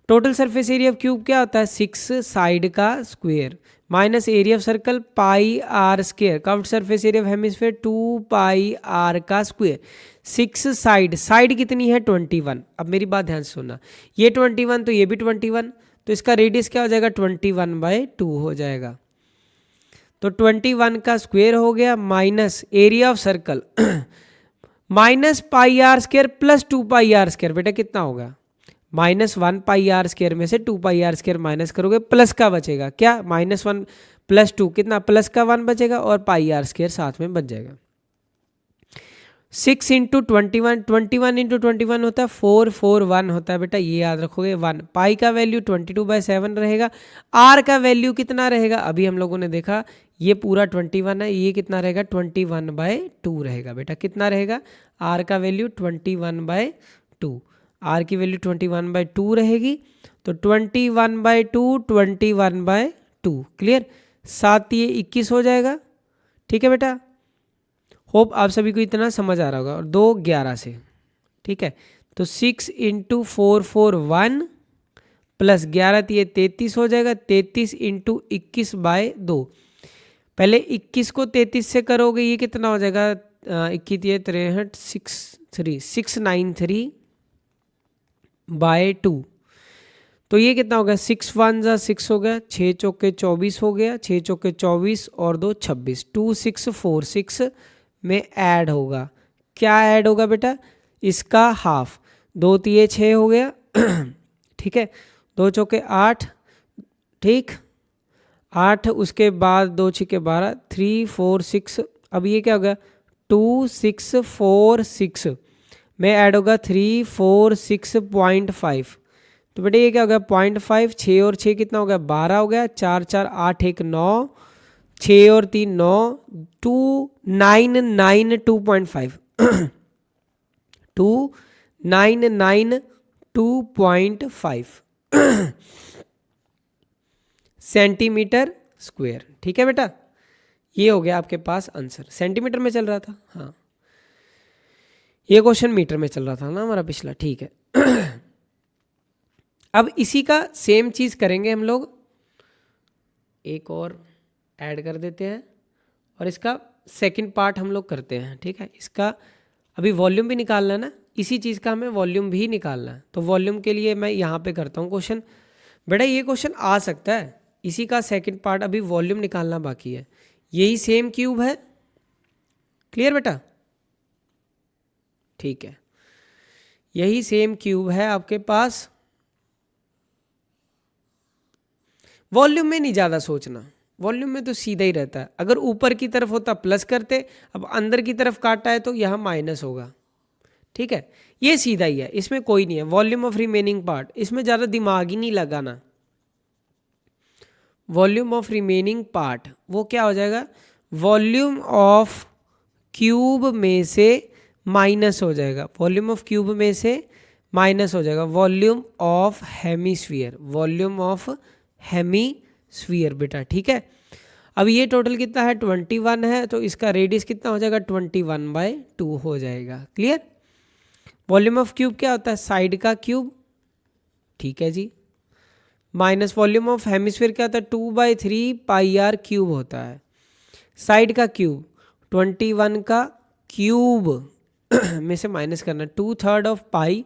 Total surface area of cube क्या होता है? 6 साइड का square minus area of circle pi r square, curved surface area of hemisphere 2 pi r का स्क्वायर। 6 साइड, साइड कितनी है? 21। अब मेरी बात ध्यान से सुनना, ये 21 तो ये भी 21, तो इसका रेडियस क्या हो जाएगा? 21/2 हो जाएगा। तो 21 का स्क्वायर हो गया minus area of circle minus pi r square plus 2 pi r square. बेटा कितना होगा? -1 पाई आर स्क्वायर में से 2 पाई आर स्क्वायर माइनस करोगे, प्लस का बचेगा क्या? -1 प्लस 2 कितना? प्लस का 1 बचेगा और पाई आर स्क्वायर साथ में बच जाएगा। 6 इंटू 21, 21 इंटू 21 होता है 441 होता है बेटा, ये याद रखोगे। 1 पाई का वैल्यू 22/7 रहेगा। आर का वैल्यू कितना रहेगा? अभी हम लोगों ने देखा ये पूरा 21 है, ये कितना रहेगा? 21/2 रहेगा बेटा। कितना रहेगा? आर का वैल्यू 21/2, आर की वैल्यू 21/2 रहेगी। तो 21/2 21/2, क्लियर? 7 ये 21 हो जाएगा। ठीक है बेटा, होप आप सभी को इतना समझ आ रहा होगा। और 2 11 से, ठीक है, तो 6 इंटू 441 प्लस 11 तो ये 33 हो जाएगा। 33 इंटू 21/2, पहले 21 को 33 से करोगे, ये कितना हो जाएगा? 21 63 693/2, तो ये कितना हो गया? 6 1 जा 6 हो गया, 6 चौके 24 हो गया, 6 चौके 24 और 2 26, 2646 में ऐड होगा। क्या ऐड होगा बेटा? इसका हाफ। 2 3 6 हो गया ठीक है, 2 चौके 8, ठीक, 8, उसके बाद 2 6 12, 3 4 6, अब ये क्या होगा 2 6 4 6 में ऐड होगा 3 4 6.5, तो बेटे ये क्या हो गया 0.5, 6 और 6 कितना हो गया 12 हो गया, 4 4 8 1 9, 6 और 3 9, 2 9 9 2.5 2 9 9 2.5 सेंटीमीटर स्क्वायर। ठीक है बेटा, ये हो गया आपके पास आंसर। सेंटीमीटर में चल रहा था, हाँ ये क्वेश्चन मीटर में चल रहा था ना हमारा पिछला। ठीक है अब इसी का सेम चीज करेंगे हम लोग, एक और ऐड कर देते हैं और इसका सेकंड पार्ट हम लोग करते हैं। ठीक है, इसका अभी वॉल्यूम भी निकालना है ना, इसी चीज़ का हमें वॉल्यूम भी निकालना है, तो वॉल्यूम के लिए मैं यहाँ पे करता हूँ क्वेश्चन। बेटा ये क्वेश्चन आ सकता है, इसी का सेकंड पार्ट अभी वॉल्यूम निकालना बाकी है। यही सेम क्यूब है, क्लियर बेटा? ठीक है, यही सेम क्यूब है आपके पास। वॉल्यूम में नहीं ज़्यादा सोचना, वॉल्यूम में तो सीधा ही रहता है। अगर ऊपर की तरफ होता प्लस करते, अब अंदर की तरफ काटा है तो यहाँ माइनस होगा। ठीक है, ये सीधा ही है, इसमें कोई नहीं है। वॉल्यूम ऑफ रिमेनिंग पार्ट, इसमें ज़्यादा दिमाग ही नहीं लगाना। वॉल्यूम ऑफ रिमेनिंग पार्ट वो क्या हो जाएगा, वॉल्यूम ऑफ क्यूब में से माइनस हो जाएगा, वॉल्यूम ऑफ क्यूब में से माइनस हो जाएगा volume of hemisphere, volume of hemisphere बेटा। ठीक है, अब ये टोटल कितना है 21 है, तो इसका रेडियस कितना हो जाएगा 21/2 हो जाएगा। क्लियर? वॉल्यूम ऑफ क्यूब क्या होता है, साइड का क्यूब। ठीक है जी, माइनस वॉल्यूम ऑफ हेमिस्फीयर क्या होता है 2/3 पाई आर क्यूब होता है। साइड का क्यूब 21 का क्यूब में से माइनस करना, 2/3 ऑफ पाई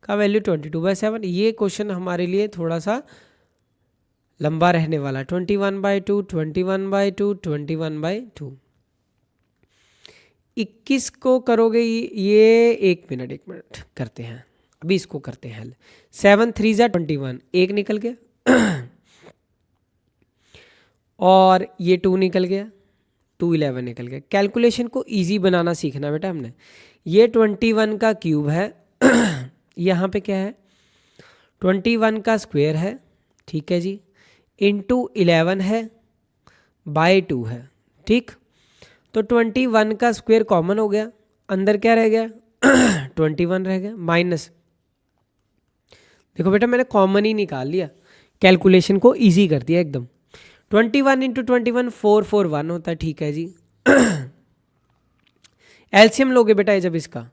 का वैल्यू 22/7। ये क्वेश्चन हमारे लिए थोड़ा सा लंबा रहने वाला, 21/2 21/2 21/2। 21 को करोगे ये, एक मिनट करते हैं, अभी इसको करते हैं हल। 7 3 जा 21, एक निकल गया और ये 2 निकल गया, 2 11 निकल गया। कैलकुलेशन को इजी बनाना सीखना बेटा हमने। ये 21 का क्यूब है यहाँ पे क्या है 21 का स्क्वायर है। ठीक है जी, इंटू 11 है बाय 2 है। ठीक, तो 21 का स्क्वायर कॉमन हो गया, अंदर क्या रह गया 21 रह गया, माइनस, देखो बेटा मैंने कॉमन ही निकाल लिया, कैलकुलेशन को इजी कर दिया एकदम। 21 इंटू 21 441 होता है। ठीक है जी एलसीएम लोगे बेटा, जब इसका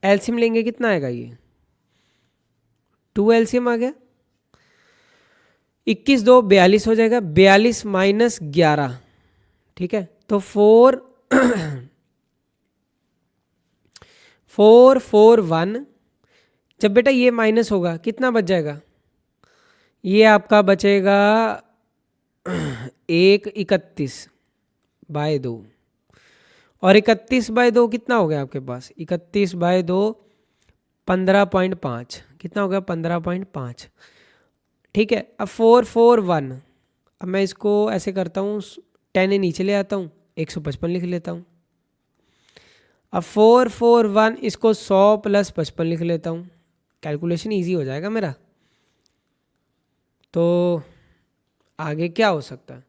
एलसीएम लेंगे कितना आएगा, ये 2 एलसीएम आ गया, 21 2 42 हो जाएगा, 42 माइनस 11। ठीक है, तो 441। जब बेटा ये माइनस होगा कितना बच जाएगा, ये आपका बचेगा 1/31/2, और 31/2 कितना हो गया आपके पास, 31/2 15.5, कितना हो गया 15.5। ठीक है, अब 441, अब मैं इसको ऐसे करता हूँ 10 नीचे ले आता हूँ, 155 लिख लेता हूँ। अब 441 इसको 100 + 55 लिख लेता हूँ, कैलकुलेशन इजी हो जाएगा मेरा। तो आगे क्या हो सकता है,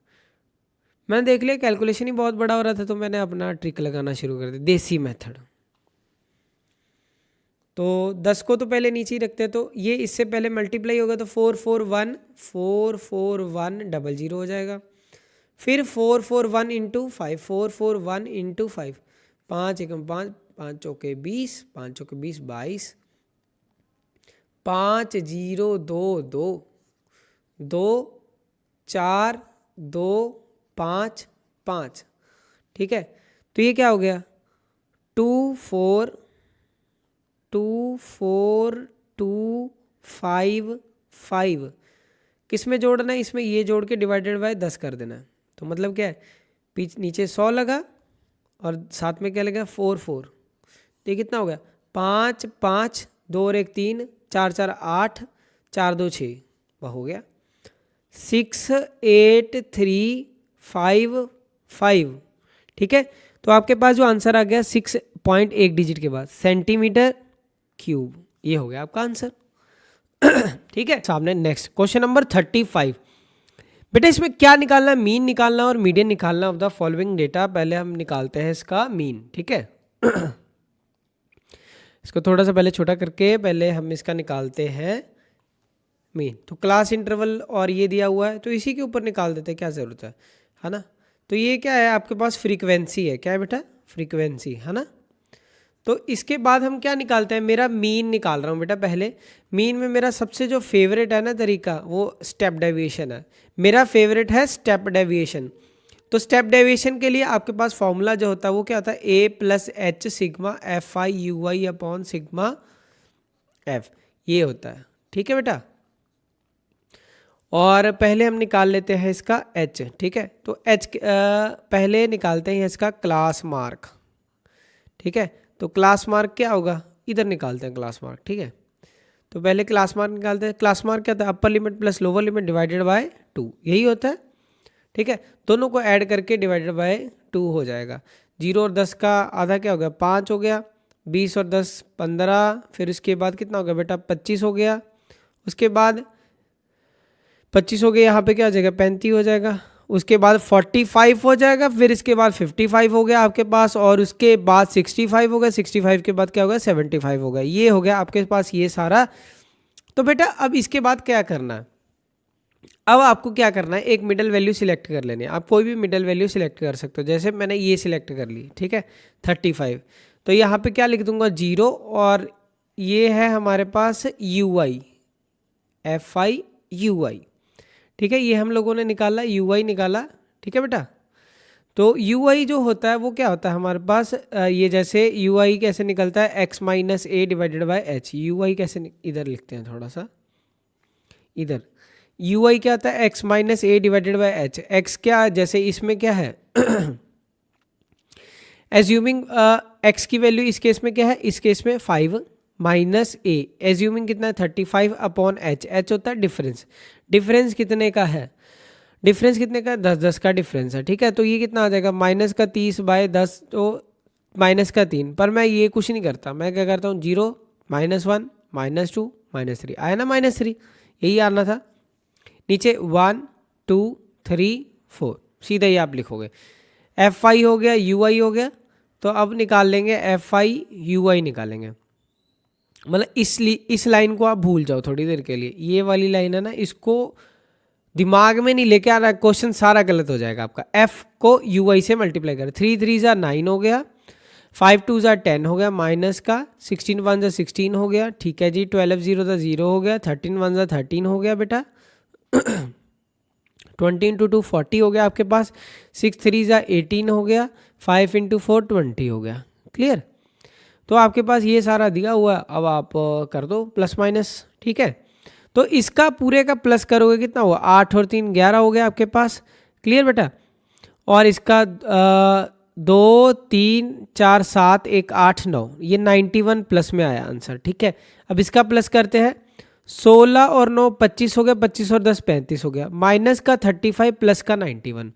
मैंने देख लिया कैलकुलेशन ही बहुत बड़ा हो रहा था, तो मैंने अपना ट्रिक लगाना शुरू कर दिया, देसी मेथड। तो 10 को तो पहले नीचे ही रखते हैं, तो ये इससे पहले मल्टीप्लाई होगा तो 441 हो जाएगा। फिर 441 इंटू 5, 441 इंटू 5, 5 एकम 5, 5 चौके 20, 5 चौके 20 22, 5 0 2 2 2 4 2 5 5। ठीक है, तो ये क्या हो गया 2 4 2 4 2 5 5। किस में जोड़ना है, इसमें ये जोड़ के डिवाइडेड बाय 10 कर देना है। तो मतलब क्या है, नीचे 100 लगा और साथ में क्या लगा 4 4, तो ये कितना हो गया 5 5 2 और 1 3 4 4 8 4 2 6, वह हो गया 6835, ठीक है। तो आपके पास जो आंसर आ गया 6.1 डिजिट के बाद सेंटीमीटर क्यूब, ये हो गया आपका आंसर। ठीक है, सामने नेक्स्ट क्वेश्चन नंबर 35। बेटा इसमें क्या निकालना है, मीन निकालना और मीडियन निकालना ऑफ द फॉलोइंग डेटा। पहले हम निकालते हैं इसका मीन, ठीक है। इसको थोड़ा सा पहले छोटा करके पहले हम इसका निकालते हैं मीन। तो क्लास इंटरवल और ये दिया हुआ है तो इसी के ऊपर निकाल देते हैं, क्या ज़रूरत है ना। तो ये क्या है आपके पास, फ्रीक्वेंसी है, क्या है बेटा, फ्रीक्वेंसी है ना। तो इसके बाद हम क्या निकालते हैं, मेरा मीन निकाल रहा हूँ बेटा। पहले मीन में मेरा सबसे जो फेवरेट है ना तरीका, वो स्टेप डेविएशन है। मेरा फेवरेट है स्टेप डेविएशन। तो स्टेप डेविएशन के लिए आपके पास फॉर्मूला जो होता है वो क्या होता है, a plus h sigma f i u i upon sigma f, ये होता है, ठीक है बेटा। और पहले हम निकाल लेते हैं इसका एच, ठीक है। तो एच पहले निकालते हैं इसका क्लास मार्क, ठीक है। तो क्लास मार्क क्या होगा, इधर निकालते हैं क्लास मार्क, ठीक है। तो पहले क्लास मार्क निकालते हैं। क्लास मार्क क्या होता है, upper limit plus lower limit divided by 2, यही होता है, ठीक है। दोनों को ऐड करके डिवाइडेड बाय 2 हो जाएगा। 0 और 10 का आधा क्या हो गया, 5 हो गया। 20 और 10 15, फिर उसके बाद कितना हो गया बेटा, 25 हो गया। उसके बाद 25 हो गया, यहाँ पे क्या हो जाएगा, 35 हो जाएगा। उसके बाद 45 हो जाएगा, फिर इसके बाद 55 हो गया आपके पास, और उसके बाद 65 हो गया। 65 के बाद क्या होगा, 75 हो गया। ये हो गया आपके पास ये सारा। तो बेटा अब इसके बाद क्या करना है, अब आपको क्या करना है, एक मिडल वैल्यू सिलेक्ट कर लेनी है। आप कोई भी मिडल वैल्यू सिलेक्ट कर सकते हो, जैसे मैंने ये सिलेक्ट कर ली, ठीक है, 35। तो यहाँ पे क्या लिख दूंगा, 0, और ये है हमारे पास u i, f i u i, ठीक है। ये हम लोगों ने निकाला, यू आई निकाला, ठीक है बेटा। तो यू आई जो होता है वो क्या होता है हमारे पास, ये जैसे यू आई कैसे निकलता है, x minus a divided by h. U i कैसे इधर लिखते हैं थोड़ा सा, इधर यू आई क्या होता है, x minus a divided by H. X क्या, जैसे इसमें क्या है, एज्यूमिंग एक्स की वैल्यू इस केस में क्या है, इस केस में 5 माइनस ए, एज्यूमिंग कितना है 35 अपॉन एच। एच होता है डिफरेंस। डिफरेंस कितने का है, डिफरेंस कितने का, 10 का डिफरेंस है, ठीक है। तो ये कितना आ जाएगा, माइनस का 30 बाय 10, तो माइनस का 3। पर मैं ये कुछ नहीं करता, मैं क्या करता हूँ, 0 -1 -2 -3, आया ना -3, यही आना था। नीचे 1 2 3 4, सीधा ही आप लिखोगे। एफ आई हो गया, यू आई हो गया। तो अब निकाल लेंगे एफ आई यू आई निकालेंगे। मतलब इस लाइन को आप भूल जाओ थोड़ी देर के लिए, ये वाली लाइन है ना, इसको दिमाग में नहीं लेके आना, क्वेश्चन सारा गलत हो जाएगा आपका। एफ को यू आई से मल्टीप्लाई कर, 3 3 ज़ा 9 हो गया, 5 2 ज़ा 10 हो गया, माइनस का 16 1 ज़ा 16 हो गया, ठीक है जी। 12 0 ज़ा 0 हो गया, 13 1 ज़ा 13 हो गया बेटा। 20 इंटू 2 40 हो गया आपके पास, 6 3 ज़ा 18 हो गया, 5 इंटू 4 20 हो गया। क्लियर। तो आपके पास ये सारा दिया हुआ, अब आप कर दो प्लस माइनस, ठीक है। तो इसका पूरे का प्लस करोगे कितना हुआ, 8 और 3 11 हो गया आपके पास। क्लियर बेटा। और इसका 2 3 4 7 1 8 9, ये 91 प्लस में आया आंसर, ठीक है। अब इसका प्लस करते हैं, 16 और 9 25 हो गया, 25 और 10 35 हो गया, माइनस का 35 प्लस का 91।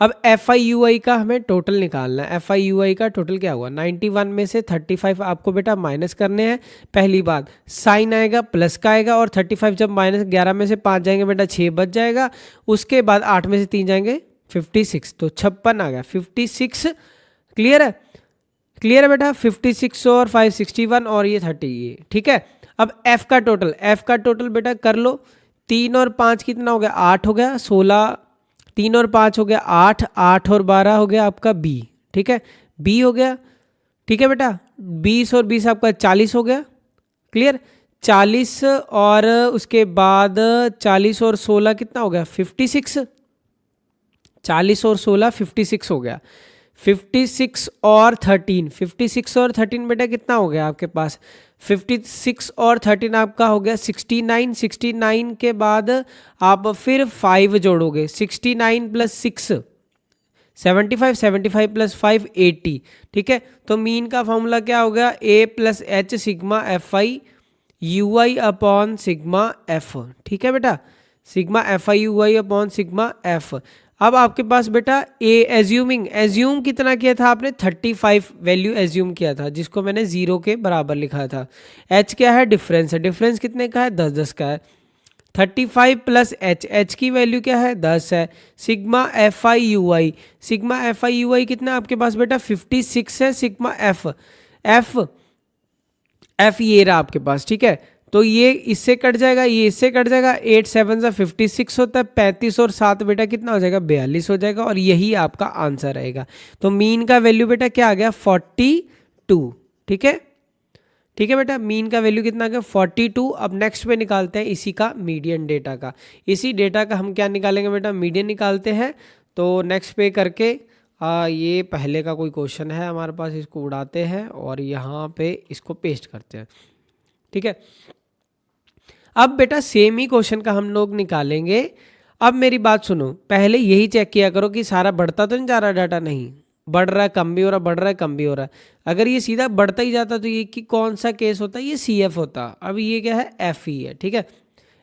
अब एफ आई यू आई का हमें टोटल निकालना है। एफ आई यू आई का टोटल क्या हुआ, 91 में से 35 आपको बेटा माइनस करने हैं। पहली बात साइन आएगा, प्लस का आएगा, और 35 जब माइनस 11 में से 5 जाएंगे बेटा 6 बच जाएगा। उसके बाद 8 में से 3 जाएंगे 56, तो 56 आ गया, 56। क्लियर है, क्लियर है बेटा। 56 और 5 61 और ये 30, ये ठीक है। अब एफ का टोटल, एफ का टोटल बेटा कर लो, 3 और 5 कितना हो गया, 8 हो गया, 16 3 और 5 हो गया 8, 8 और 12 हो गया आपका बी, ठीक है, बी हो गया, ठीक है बेटा। 20 और 20 आपका 40 हो गया। क्लियर। 40 और उसके बाद 40 और 16 कितना हो गया, 56। 40 और 16 56 हो गया। 56 और 13, 56 और 13 बेटा कितना हो गया आपके पास, 56 और 13 आपका हो गया 69। 69 के बाद आप फिर 5 जोड़ोगे, 69 प्लस 6 75, 75 प्लस 5 80, ठीक है। तो मीन का फॉर्मूला क्या हो गया, a plus h sigma f i u i upon sigma f, ठीक है बेटा। Sigma f i u i upon sigma f. अब आपके पास बेटा ए एज्यूम कितना किया था आपने 35 वैल्यू एज्यूम किया था, जिसको मैंने 0 के बराबर लिखा था। एच क्या है, डिफरेंस है, डिफरेंस कितने का है 10 का है। 35 प्लस एच की वैल्यू क्या है 10 है। सिग्मा एफ आई यू आई कितना आपके पास बेटा 56 है। सिग्मा एफ ये रहा आपके पास, ठीक है। तो ये इससे कट जाएगा, ये इससे कट जाएगा, 8 7 से 56 होता है, 35 और 7 बेटा कितना हो जाएगा 42 हो जाएगा, और यही आपका आंसर रहेगा। तो मीन का वैल्यू बेटा क्या आ गया 42, ठीक है। ठीक है बेटा, मीन का वैल्यू कितना आ गया 42। अब नेक्स्ट पे निकालते हैं इसी का मीडियन डेटा का। इसी डेटा का हम क्या निकालेंगे बेटा, मीडियन निकालते हैं। तो नेक्स्ट पे करके ये पहले का कोई क्वेश्चन है हमारे पास, इसको उड़ाते हैं और यहाँ पे इसको पेस्ट करते हैं, ठीक है। अब बेटा सेम ही क्वेश्चन का हम लोग निकालेंगे। अब मेरी बात सुनो, पहले यही चेक किया करो कि सारा बढ़ता तो नहीं जा रहा डाटा, नहीं बढ़ रहा है कम भी हो रहा, बढ़ रहा है कम भी हो रहा है। अगर ये सीधा बढ़ता ही जाता तो ये कि कौन सा केस होता है, ये सी एफ होता। अब ये क्या है एफ ही है, ठीक है।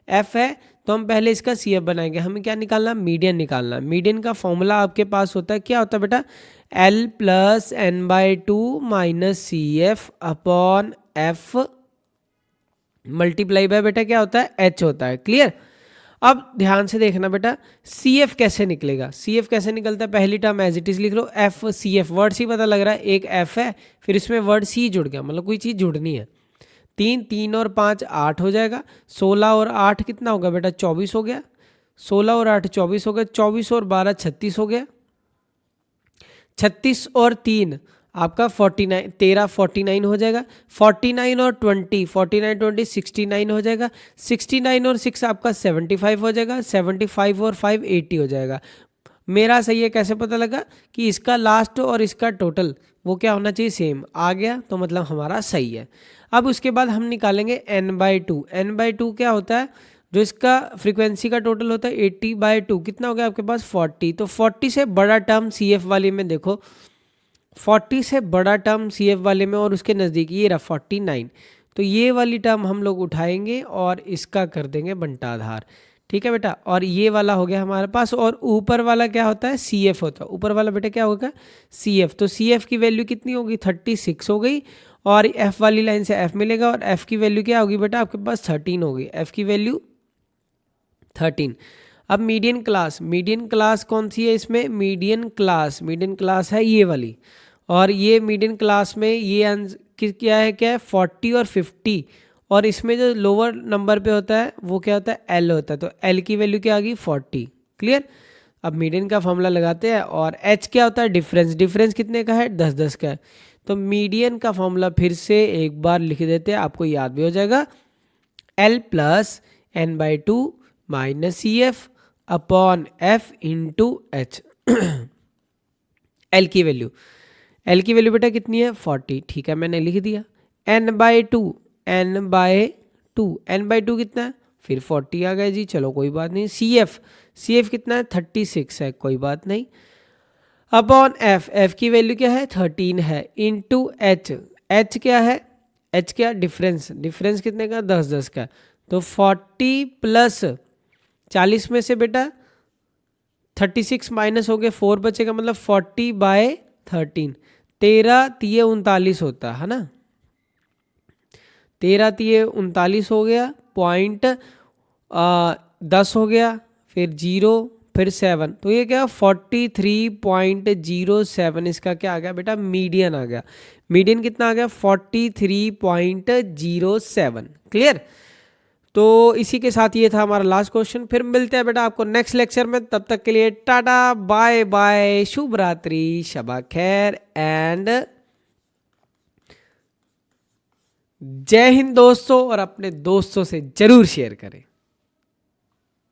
एफ है तो हम पहले इसका सी एफ बनाएंगे। हमें क्या निकालना, मीडियन निकालना। मीडियन का फॉर्मूला आपके पास होता है, क्या होता है बेटा, L plus N by two minus C F upon F multiply by बेटा क्या होता है एच होता है। क्लियर। अब ध्यान से देखना बेटा, सी एफ कैसे निकलेगा। सी एफ कैसे निकलता है, पहली टर्म एज इट इज लिख लो, एफ सी एफ, वर्ड सी पता लग रहा है, एक एफ है फिर इसमें वर्ड सी जुड़ गया, मतलब कोई चीज़ जुड़नी है। 3 और 5 8 हो जाएगा, 16 और 8 कितना होगा बेटा 24 हो गया, 16 और 8 24 हो गया, 24 और 12 36 हो गया, 36 और 3 आपका 49, 13 49 हो जाएगा, 49 और 20 49 20 69 हो जाएगा, 69 और 6 आपका 75 हो जाएगा, 75 और 5 80 हो जाएगा। मेरा सही है, कैसे पता लगा कि इसका लास्ट और इसका टोटल वो क्या होना चाहिए सेम आ गया, तो मतलब हमारा सही है। अब उसके बाद हम निकालेंगे n/2। n/2 क्या होता है, जो इसका फ्रीक्वेंसी का टोटल होता है 80/2 कितना हो गया आपके पास 40। तो 40 से बड़ा टर्म सी एफ वाले में देखो, 40 से बड़ा टर्म सी एफ वाले में और उसके नज़दीक ये रहा 49। तो ये वाली टर्म हम लोग उठाएंगे और इसका कर देंगे बंटाधार, ठीक है बेटा। और ये वाला हो गया हमारे पास, और ऊपर वाला क्या होता है सी एफ होता है। ऊपर वाला बेटा क्या होगा सी एफ। तो सी एफ की वैल्यू कितनी होगी 36 हो गई, और एफ वाली लाइन से एफ मिलेगा, और एफ की वैल्यू क्या होगी बेटा आपके पास 13 होगी, एफ की वैल्यू 13। अब मीडियन क्लास कौन सी है इसमें, मीडियन क्लास है ये वाली, और ये मीडियन क्लास में ये क्या है 40 और 50, और इसमें जो लोअर नंबर पे होता है वो क्या होता है एल होता है। तो एल की वैल्यू क्या आ गई 40। क्लियर। अब मीडियन का फॉर्मूला लगाते हैं, और एच क्या होता है डिफरेंस कितने का है 10 का है। तो मीडियन का फॉर्मूला फिर से एक बार लिख देते हैं, आपको याद भी हो जाएगा, L plus n/2 minus C F upon F into H. L की वैल्यू बेटा कितनी है 40, ठीक है मैंने लिख दिया। n/2 कितना है फिर 40 आ गया जी, चलो कोई बात नहीं। सी एफ कितना है 36 है, कोई बात नहीं, अपॉन एफ की वैल्यू क्या है 13 है, इंटू एच क्या है, एच क्या डिफरेंस कितने का 10 का। तो 40 प्लस 40 में से बेटा 36 माइनस हो गया 4 बचेगा, मतलब 40/13, 13 तिये 39 होता है ना, 13 तिये 39 हो गया, पॉइंट 10 हो गया, फिर 0 फिर 7, तो ये क्या 43.07 इसका क्या आ गया बेटा मीडियन आ गया। मीडियन कितना आ गया 43.07। क्लियर। तो इसी के साथ ये था हमारा लास्ट क्वेश्चन। फिर मिलते हैं बेटा आपको नेक्स्ट लेक्चर में, तब तक के लिए टाटा बाय बाय, शुभ रात्रि, शबा खैर एंड जय हिंद दोस्तों, और अपने दोस्तों से जरूर शेयर करें।